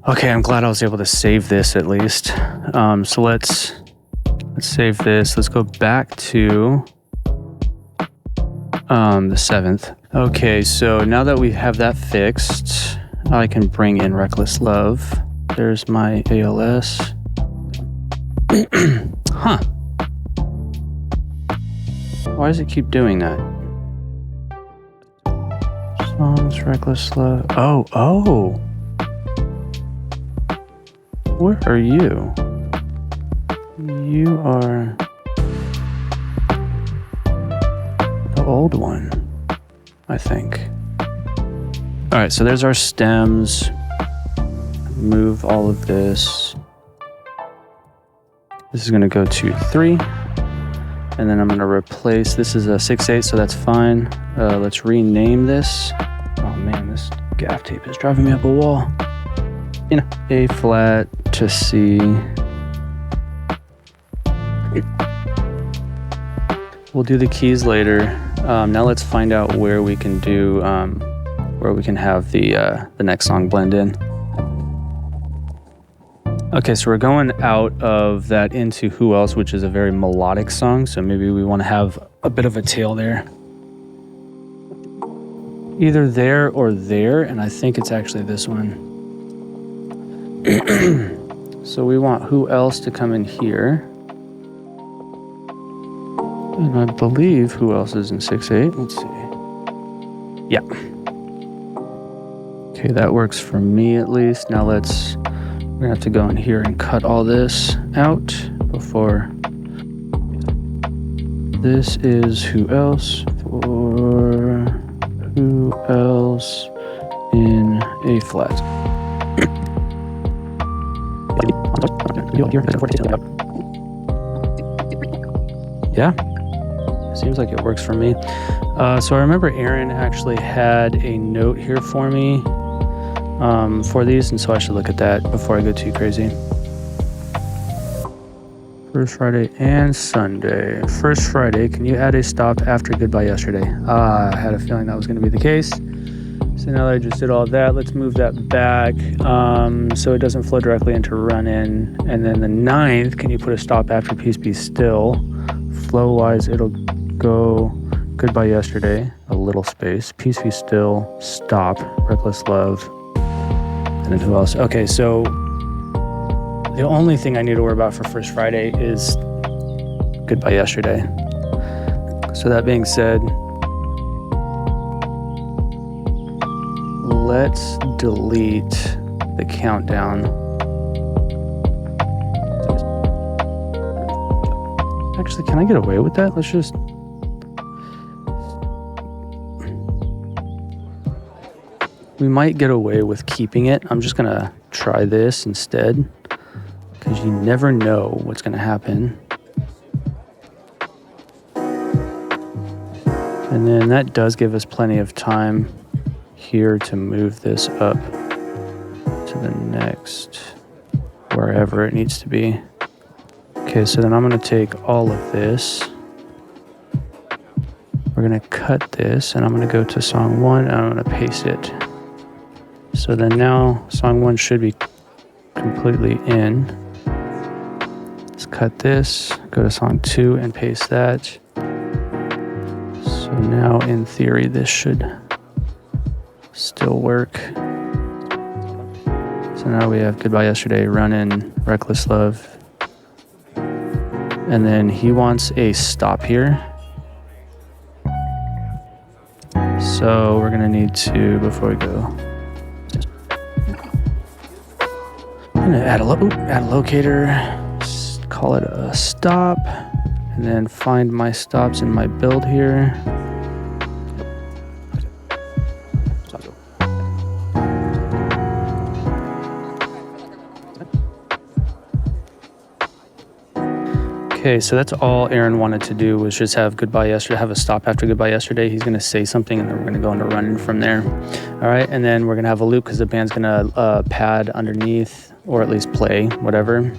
Okay, I'm glad I was able to save this at least. So let's save this. Let's go back to the 7th. Okay, so now that we have that fixed, I can bring in Reckless Love. There's my ALS. Huh. Why does it keep doing that? Songs, Reckless Love. Oh. Where are you? You are the old one, I think. All right, so there's our stems. Move all of this. This is gonna go to 3. And then I'm gonna replace, this is a 6/8, so that's fine. Let's rename this. Oh man, this gaff tape is driving me up a wall. A flat to C. We'll do the keys later. Now let's find out where we can do, where we can have the next song blend in. Okay, so we're going out of that into Who Else, which is a very melodic song. So maybe we want to have a bit of a tail there. Either there or there, and I think it's actually this one. So we want Who Else to come in here. And I believe Who Else is in 6/8. Let's see. Yeah. Okay, that works for me at least. Now we're gonna have to go in here and cut all this out before. This is Who Else for Who Else in A flat. Yeah. Seems like it works for me. So I remember Aaron actually had a note here for me for these, and so I should look at that before I go too crazy. First Friday and Sunday. First Friday, can you add a stop after Goodbye Yesterday? I had a feeling that was going to be the case. So now that I just did all that, let's move that back so it doesn't flow directly into Run In. And then the 9th, can you put a stop after Peace Be Still? Flow-wise, it'll go Goodbye Yesterday, a little space, Peace Be Still, stop, Reckless Love, and then who else? Okay, so the only thing I need to worry about for First Friday is Goodbye Yesterday. So that being said, let's delete the countdown. Actually, can I get away with that? Let's just... We might get away with keeping it. I'm just gonna try this instead, because you never know what's gonna happen. And then that does give us plenty of time here to move this up to the next, wherever it needs to be. Okay, so then I'm gonna take all of this. We're gonna cut this, and I'm gonna go to song 1, and I'm gonna paste it. So then now song 1 should be completely in. Let's cut this, go to song 2 and paste that. So now in theory, this should still work. So now we have Goodbye Yesterday, Run In, Reckless Love. And then he wants a stop here. So we're gonna need to, before we go, I'm gonna add a locator, call it a stop, and then find my stops in my build here. Okay, so that's all Aaron wanted to do, was just have Goodbye Yesterday, have a stop after Goodbye Yesterday. He's gonna say something, and then we're gonna go into Run In from there. All right, and then we're gonna have a loop because the band's gonna pad underneath, or at least play, whatever,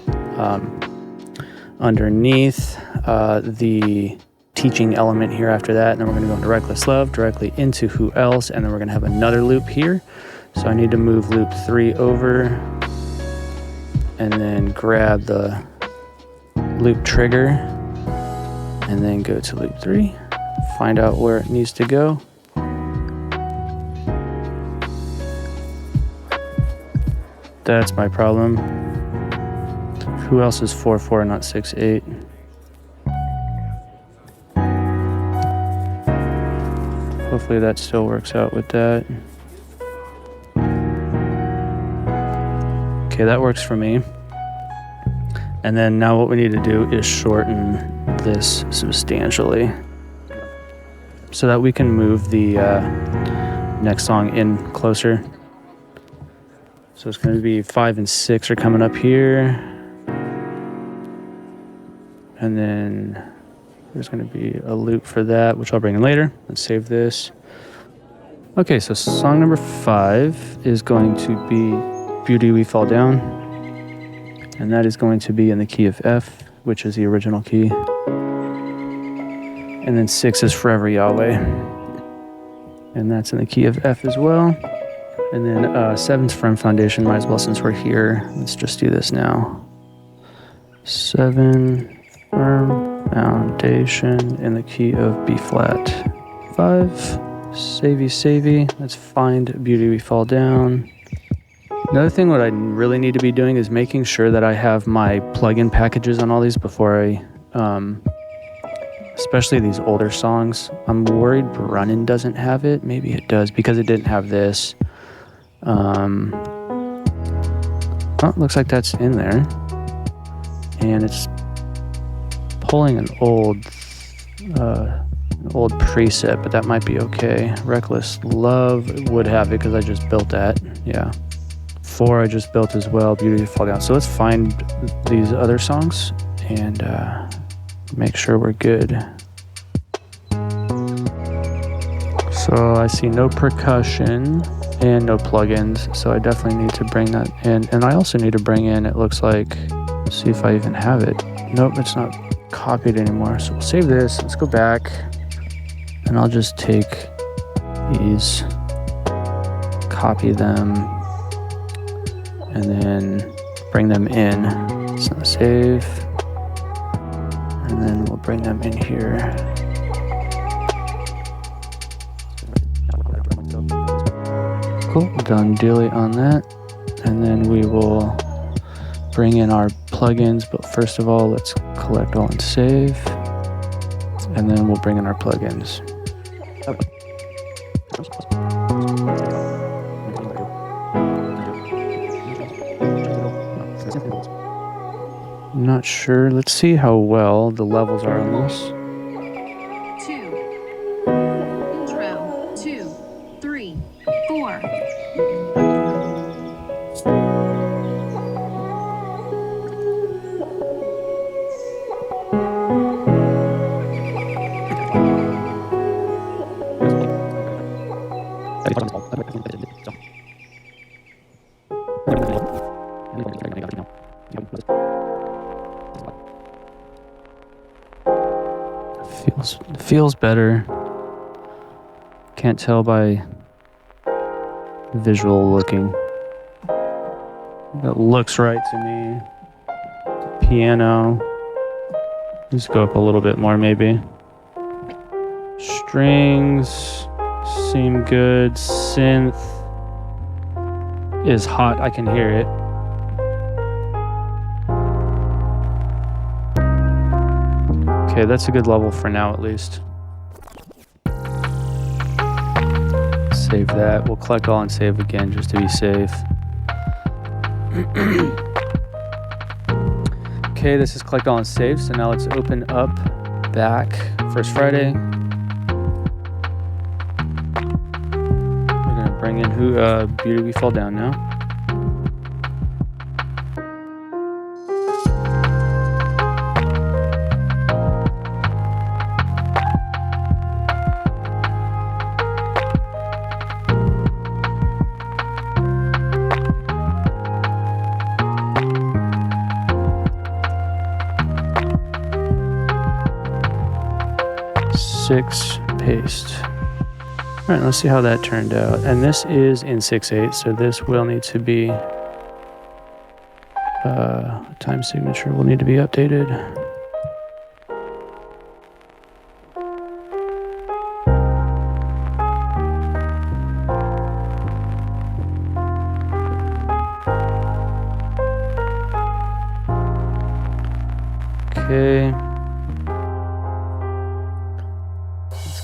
underneath the teaching element here after that. And then we're gonna go into Reckless Love, directly into Who Else, and then we're gonna have another loop here. So I need to move loop 3 over, and then grab the loop trigger, and then go to loop 3, find out where it needs to go. That's my problem. Who else is 4/4 and not 6/8? Hopefully that still works out with that. Okay, that works for me. And then now what we need to do is shorten this substantially so that we can move the next song in closer. So it's going to be 5 and 6 are coming up here. And then there's going to be a loop for that, which I'll bring in later. Let's save this. Okay, so song number 5 is going to be Beauty We Fall Down. And that is going to be in the key of F, which is the original key. And then 6 is Forever Yahweh. And that's in the key of F as well. And then 7's Firm Foundation. Might as well, since we're here, let's just do this now. 7, Firm Foundation in the key of B flat. 5, Savey. Let's find Beauty We Fall Down. Another thing what I really need to be doing is making sure that I have my plugin packages on all these before I, especially these older songs. I'm worried Run In doesn't have it. Maybe it does because it didn't have this. Oh, looks like that's in there. And it's pulling an old preset, but that might be okay. Reckless Love would have it because I just built that. Yeah. 4 I just built as well, Beauty to Fall Down. So let's find these other songs and make sure we're good. So I see no percussion and no plugins, so I definitely need to bring that in. And I also need to bring in, it looks like, see if I even have it. Nope, it's not copied anymore. So we'll save this. Let's go back, and I'll just take these, copy them, and then bring them in. So save, and then we'll bring them in here. Cool, done dealy on that. And then we will bring in our plugins, but first of all, let's collect all and save. And then we'll bring in our plugins. I'm not sure. Let's see how well the levels are on this. 2, intro, 2, 3, 4. Feels better. Can't tell by visual looking. It looks right to me. Piano. Let's go up a little bit more maybe. Strings seem good. Synth is hot. I can hear it. Okay, that's a good level for now at least. Save that. We'll collect all and save again just to be safe. Okay, this is collect all and save. So now let's open up back First Friday. We're gonna bring in Beauty We Fall Down now. Six, paste. All right, let's see how that turned out. And this is in 6/8, so this will need to be time signature will need to be updated. Okay.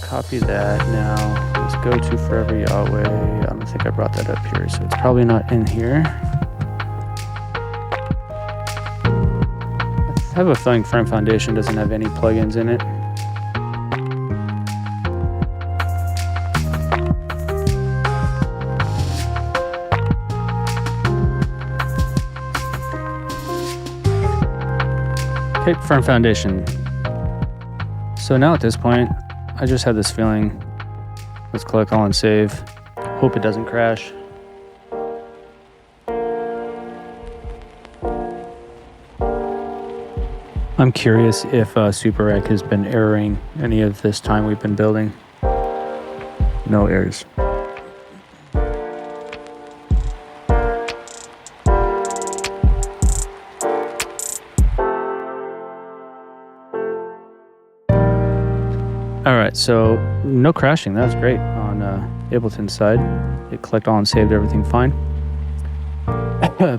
Copy that now. Let's go to Forever Yahweh. I don't think I brought that up here, so it's probably not in here. I have a feeling Firm Foundation doesn't have any plugins in it. Okay, Firm Foundation. So now at this point, I just have this feeling. Let's click all and save. Hope it doesn't crash. I'm curious if SuperRec has been erroring any of this time we've been building. No errors. All right, so no crashing. That's great on Ableton's side. It clicked all and saved everything fine.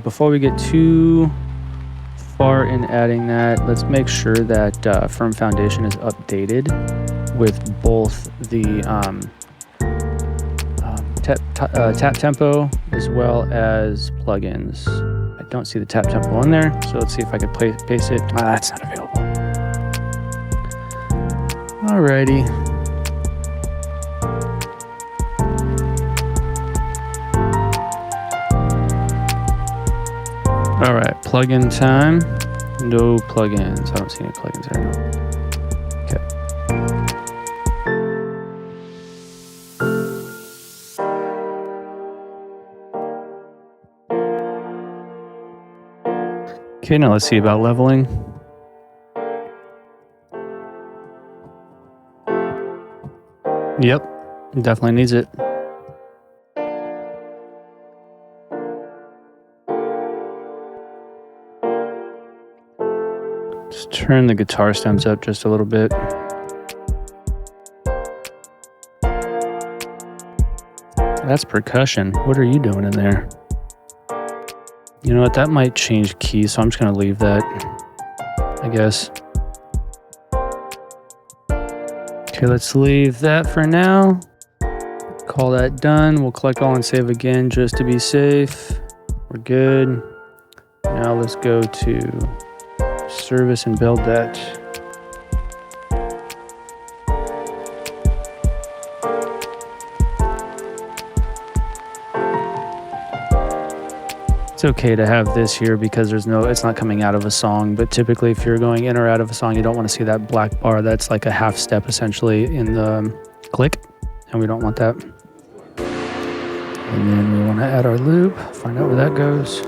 Before we get too far in adding that, let's make sure that Firm Foundation is updated with both the tap tempo as well as plugins. I don't see the tap tempo in there, so let's see if I can paste it. That's not available. Alrighty. All right, plugin time. No plugins. I don't see any plugins there. No. Okay. Okay, now let's see about leveling. Yep, definitely needs it. Just turn the guitar stems up just a little bit. That's percussion. What are you doing in there? You know what? That might change keys, so I'm just going to leave that, I guess. Okay, let's leave that for now. Call that done. We'll collect all and save again just to be safe. We're good. Now let's go to service and build that. It's okay to have this here because it's not coming out of a song, but typically if you're going in or out of a song, you don't want to see that black bar. That's like a half step essentially in the click, and we don't want that. And then we want to add our loop, find out where that goes.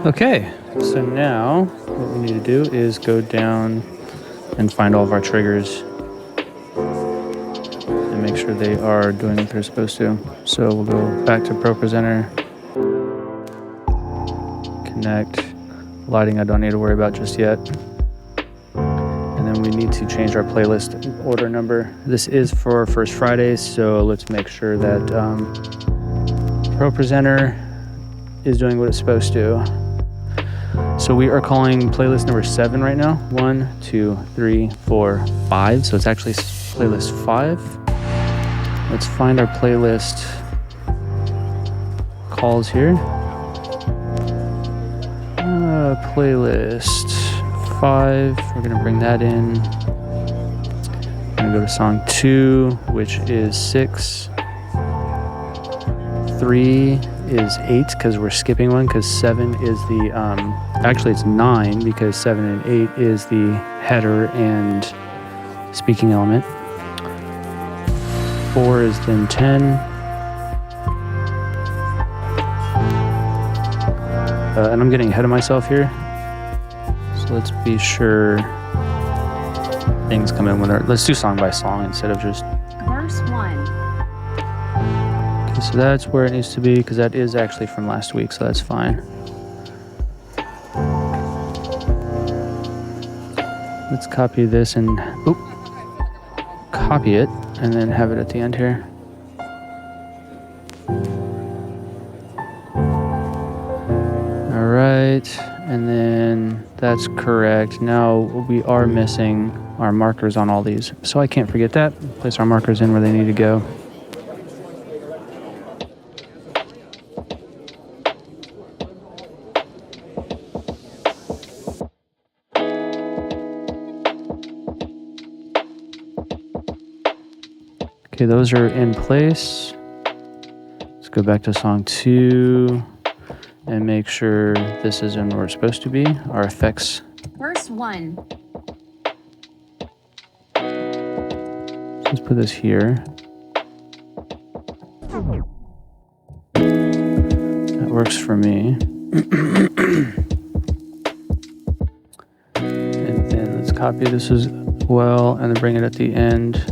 Okay, so now what we need to do is go down and find all of our triggers. Make sure they are doing what they're supposed to. So we'll go back to Propresenter, connect. Lighting I don't need to worry about just yet. And then we need to change our playlist order number. This is for First Friday, so let's make sure that Propresenter is doing what it's supposed to. So we are calling playlist number 7 right now. 1, 2, 3, 4, 5. So it's actually playlist 5. Let's find our playlist calls here. Playlist 5, we're gonna bring that in. I'm gonna go to song 2, which is 6. 3 is 8, because we're skipping one, because 7 is the, actually it's 9, because 7 and 8 is the header and speaking element. 4 is then 10. And I'm getting ahead of myself here. So let's be sure things come in when they're... Let's do song by song instead of just... Verse 1. Okay, so that's where it needs to be, because that is actually from last week, so that's fine. Let's copy this and... Oop. Copy it. And then have it at the end here. All right, and then that's correct. Now we are missing our markers on all these, so I can't forget that. Place our markers in where they need to go. Okay, those are in place. Let's go back to song 2 and make sure this is in where we're supposed to be. Our effects. Verse 1. Let's put this here. That works for me. And then let's copy this as well and then bring it at the end.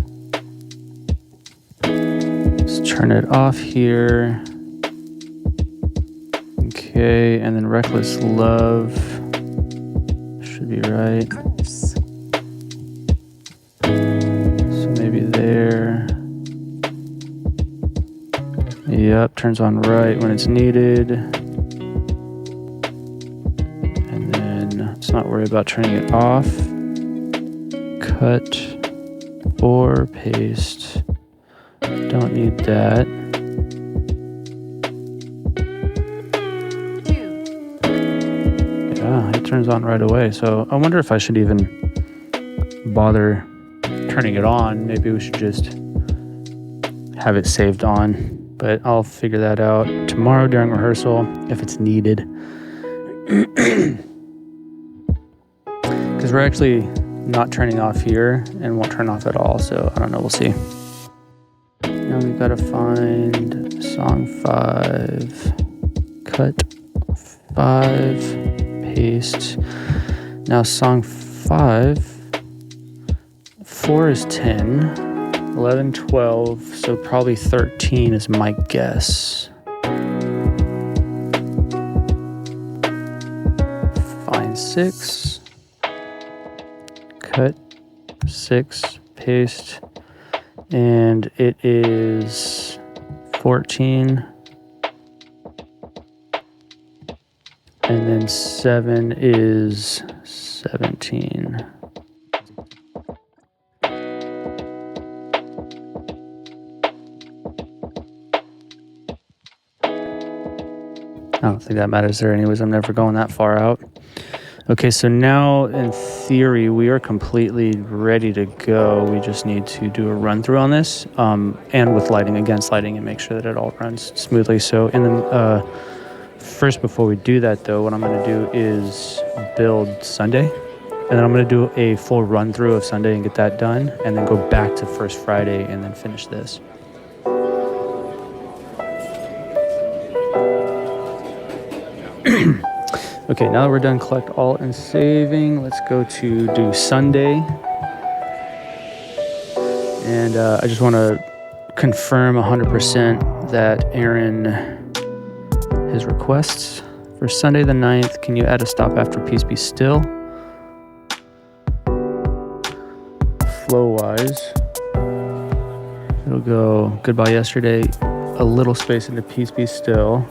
Turn it off here. Okay, and then Reckless Love should be right. So maybe there. Yep, turns on right when it's needed. And then let's not worry about turning it off. Cut or paste. Don't need that. 2. Yeah, it turns on right away. So I wonder if I should even bother turning it on. Maybe we should just have it saved on. But I'll figure that out tomorrow during rehearsal if it's needed. Because we're actually not turning off here and won't turn off at all. So I don't know. We'll see. Now we've got to find song 5, cut 5, paste. Now song 5, 4 is 10, 11, 12, so probably 13 is my guess. Find 6, cut 6, paste, and it is 14, and then 7 is 17. I don't think that matters there anyways. I'm never going that far out. Okay, so now in theory, we are completely ready to go. We just need to do a run through on this, and with lighting, against lighting, and make sure that it all runs smoothly. So in the first, before we do that though, what I'm going to do is build Sunday, and then I'm going to do a full run through of Sunday and get that done, and then go back to first Friday and then finish this. Okay, now that we're done collect all and saving, let's go to do Sunday. And I just want to confirm 100% that Aaron, his requests for Sunday the 9th, can you add a stop after Peace Be Still? Flow-wise, it'll go Goodbye Yesterday, a little space into Peace Be Still,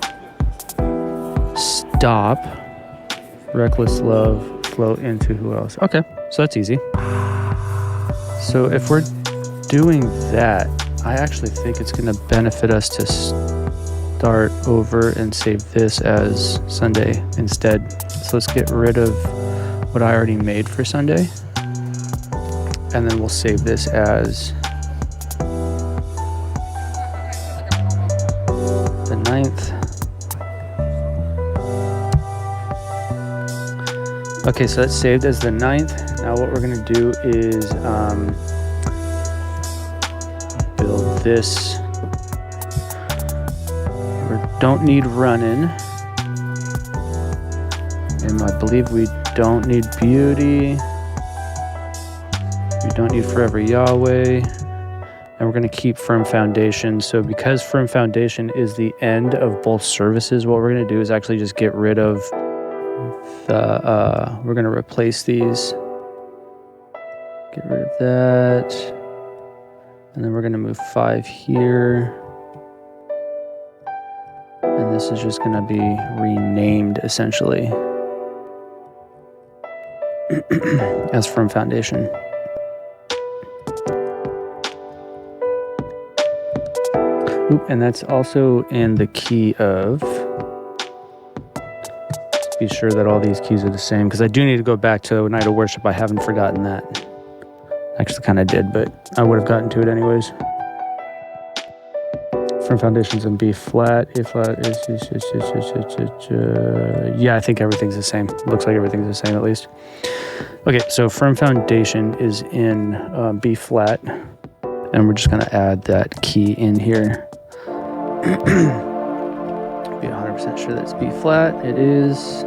stop, Reckless Love, flow into who else? Okay, so that's easy. So if we're doing that, I actually think it's going to benefit us to start over and save this as Sunday instead. So let's get rid of what I already made for Sunday, and then we'll save this as the 9th. Okay, so that's saved as the 9th. Now what we're going to do is build this. We don't need Runnin'. And I believe we don't need Beauty. We don't need Forever Yahweh. And we're going to keep Firm Foundation. So because Firm Foundation is the end of both services, what we're going to do is actually just get rid of we're going to replace these. Get rid of that. And then we're going to move 5 here. And this is just going to be renamed essentially as Firm Foundation. Oop, and that's also in the key of, be sure that all these keys are the same, because I do need to go back to Night of Worship. I haven't forgotten that. Actually kind of did, but I would have gotten to it anyways. Firm Foundation's in B flat. A flat is yeah, I think everything's the same. Looks like everything's the same at least. Okay, so Firm Foundation is in B flat, and we're just going to add that key in here. Be 100% sure that's B flat. It is.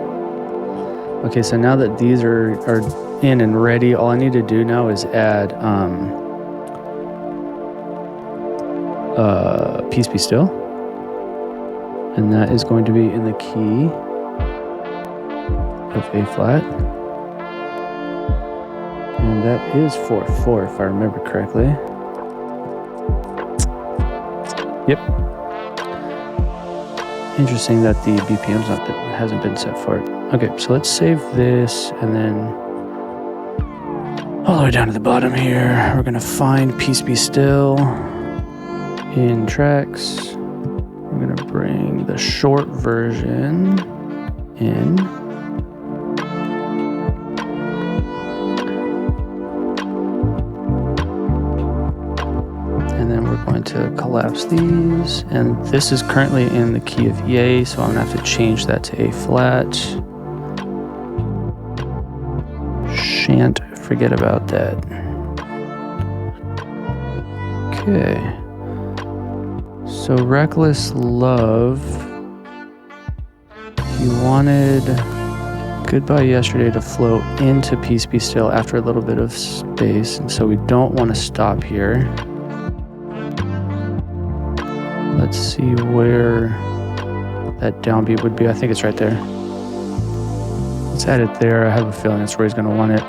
Okay, so now that these are in and ready, all I need to do now is add Peace Be Still, and that is going to be in the key of A flat, and that is 4/4 if I remember correctly. Yep. Interesting that the BPM's hasn't been set for it. Okay, so let's save this, and then all the way down to the bottom here, we're gonna find Peace Be Still in tracks. We're gonna bring the short version in. And then we're going to collapse these, and this is currently in the key of E, so I'm gonna have to change that to A flat. Shan't forget about that. Okay. So Reckless Love, he wanted Goodbye Yesterday to flow into Peace Be Still after a little bit of space, and so we don't want to stop here. Let's see where that downbeat would be. I think it's right there. Let's add it there. I have a feeling that's where he's going to want it.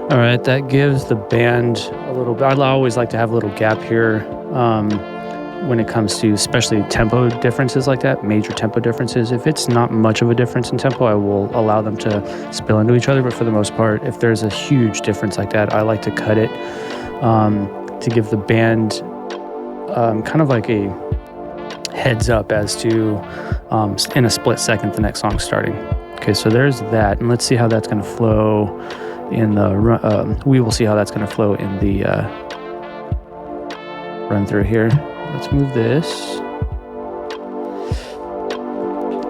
All right, that gives the band a little bit. I always like to have a little gap here when it comes to especially tempo differences like that, major tempo differences. If it's not much of a difference in tempo, I will allow them to spill into each other. But for the most part, if there's a huge difference like that, I like to cut it to give the band kind of like a heads up as to in a split second the next song's starting. Okay, so there's that, and let's see how that's going to flow in the we will see how that's going to flow in the run through here. Let's move this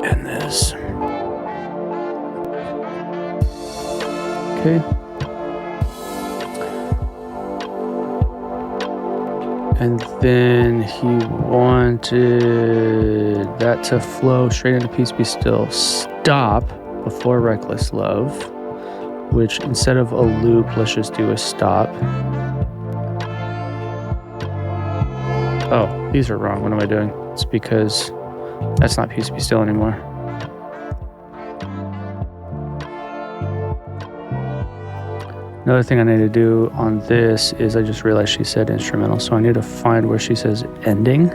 and this. Okay. And then he wanted that to flow straight into Peace Be Still. Stop before Reckless Love, which instead of a loop, let's just do a stop. Oh, these are wrong. What am I doing? It's because that's not Peace Be Still anymore. Another thing I need to do on this is I just realized she said instrumental, so I need to find where she says ending.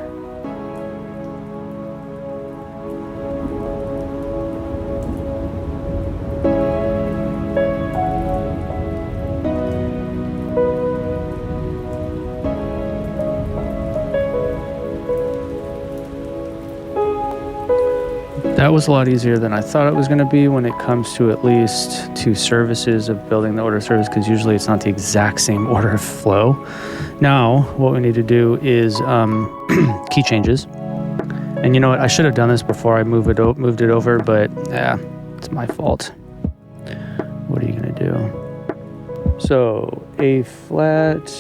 That was a lot easier than I thought it was going to be when it comes to at least two services of building the order of service, because usually it's not the exact same order of flow. Now, what we need to do is key changes. And you know what? I should have done this before I moved it over, but it's my fault. What are you going to do? So, A flat,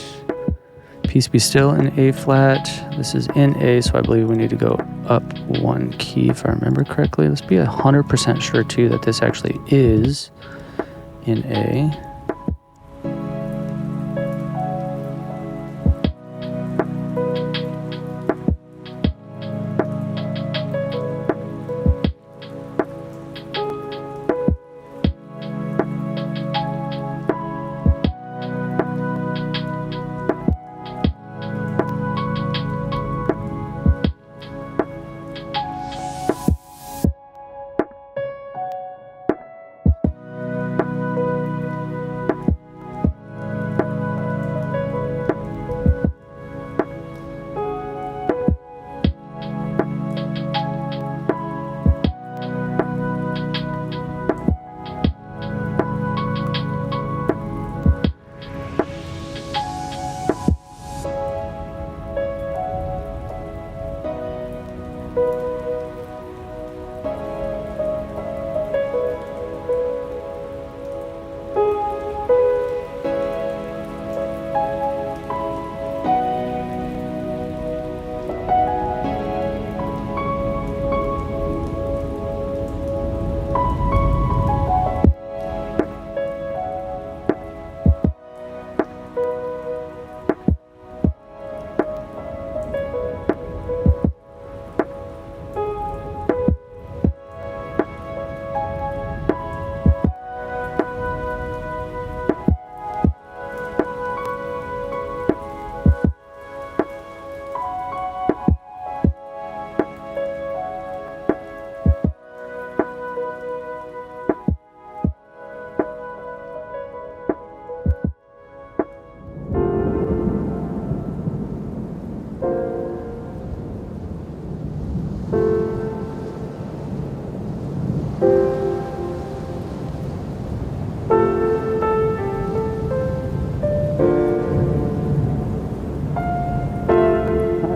Peace Be Still in A flat. This is in A, so I believe we need to go up one key if I remember correctly. Let's be 100% sure too that this actually is in A.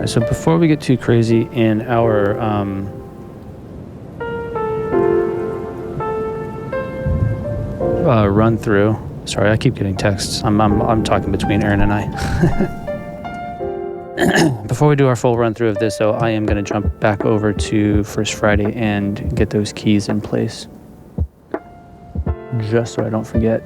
right, so before we get too crazy in our run through, sorry, I keep getting texts. I'm talking between Aaron and I. Before we do our full run through of this, though, I am going to jump back over to First Friday and get those keys in place, just so I don't forget.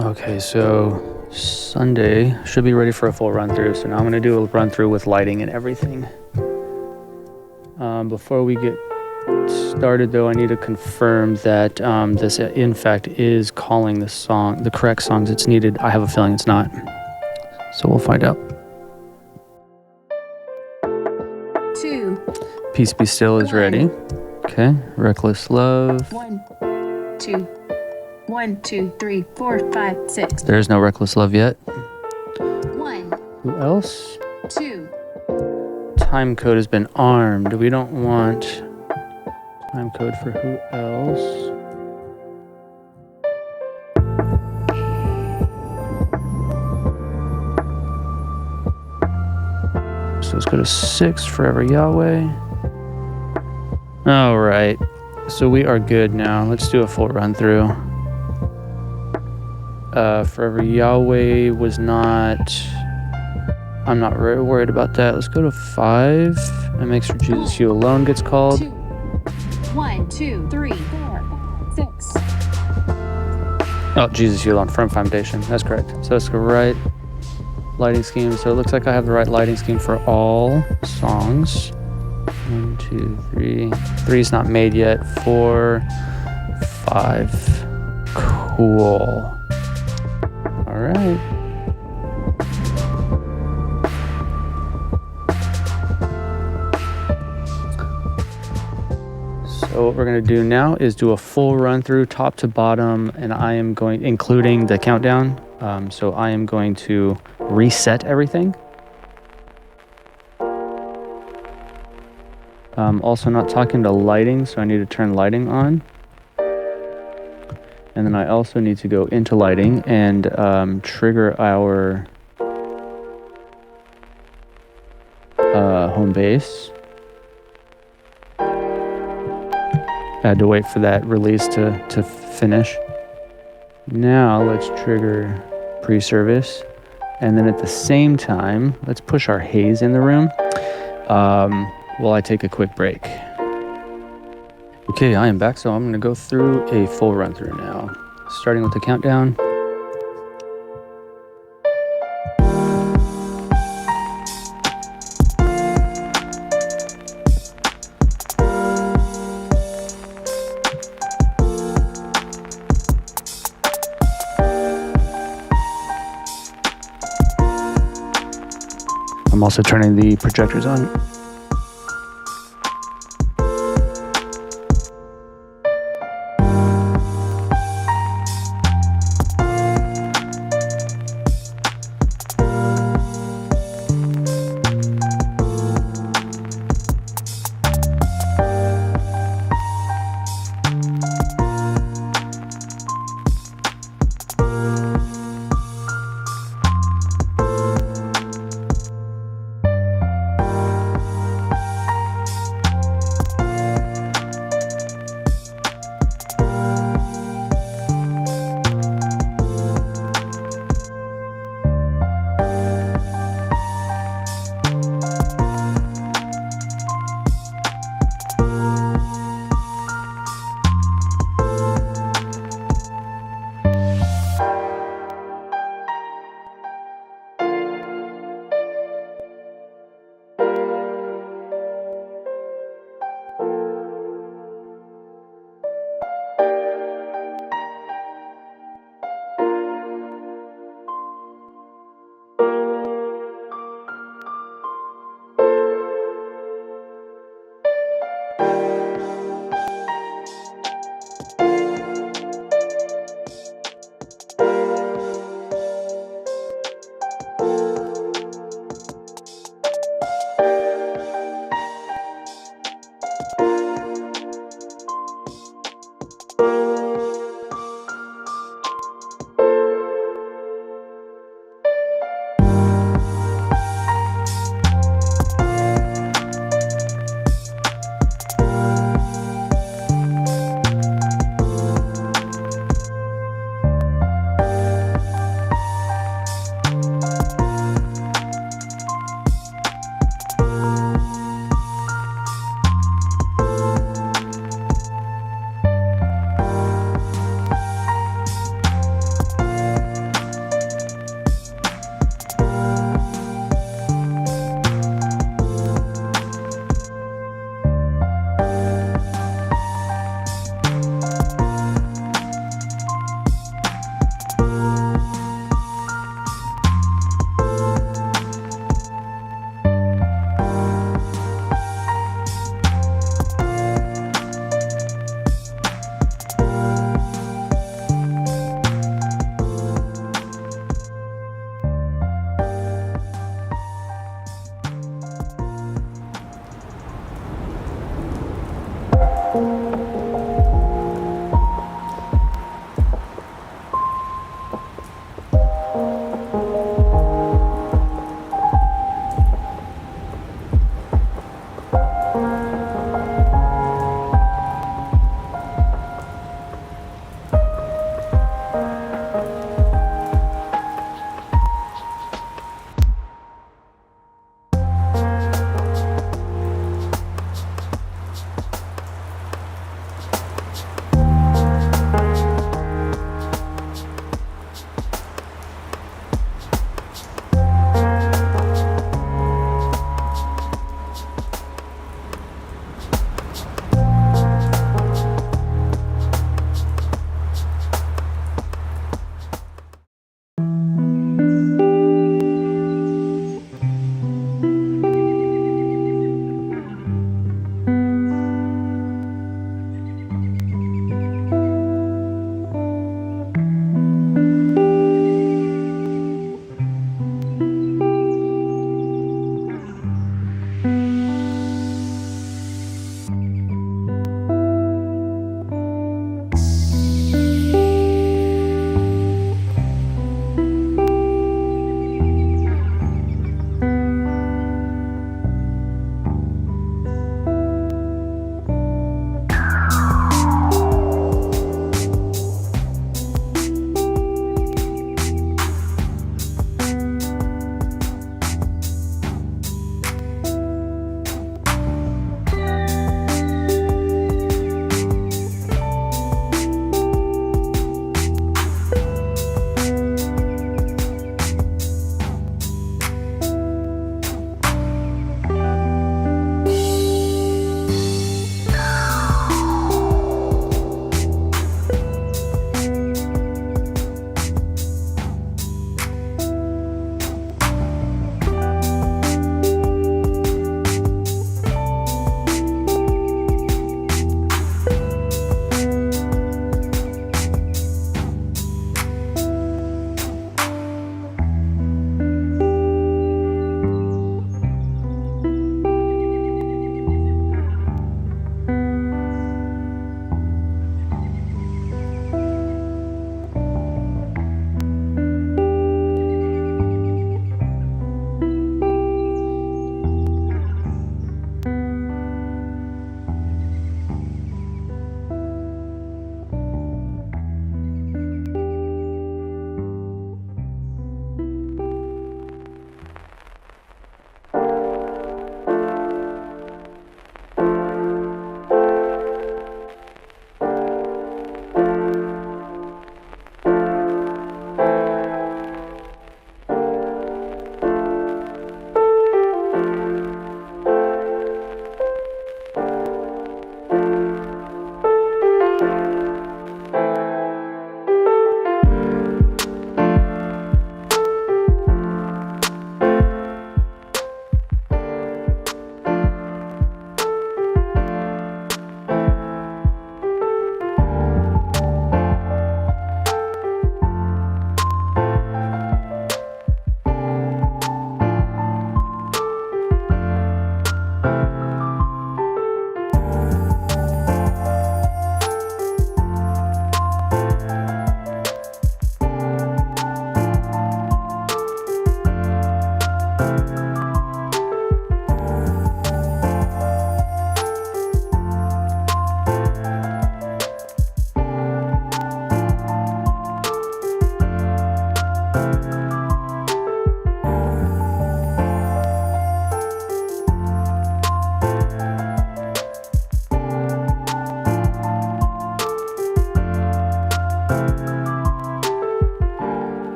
Okay, so Sunday should be ready for a full run through. So now I'm going to do a run through with lighting and everything. Before we get started, though, I need to confirm that this, in fact, is calling the correct songs it's needed. I have a feeling it's not. So we'll find out. 2, Peace Be Still is ready. Okay, Reckless Love. 1, 2, 1, 2, 3, 4, 5, 6. There's no Reckless Love yet. 1, Who else? 2, Time code has been armed. We don't want time code for who else? So let's go to 6, Forever Yahweh. All right. So we are good now. Let's do a full run through. Forever Yahweh was not... I'm not very worried about that. Let's go to 5. And make sure Jesus You Alone gets called. 2, 1, 2, 3, 4, 6. Oh, Jesus You Alone, Firm Foundation. That's correct. So let's go right. Lighting scheme. So it looks like I have the right lighting scheme for all songs. 1, 2, 3. 3 is not made yet. 4, 5. Cool. All right. So what we're going to do now is do a full run through top to bottom, and I am going, including the countdown. So I am going to reset everything. Also not talking to lighting, so I need to turn lighting on. And then I also need to go into lighting and trigger our home base. I had to wait for that release to finish. Now let's trigger pre-service. And then at the same time, let's push our haze in the room while I take a quick break. Okay, I am back, so I'm going to go through a full run through now. Starting with the countdown. I'm also turning the projectors on.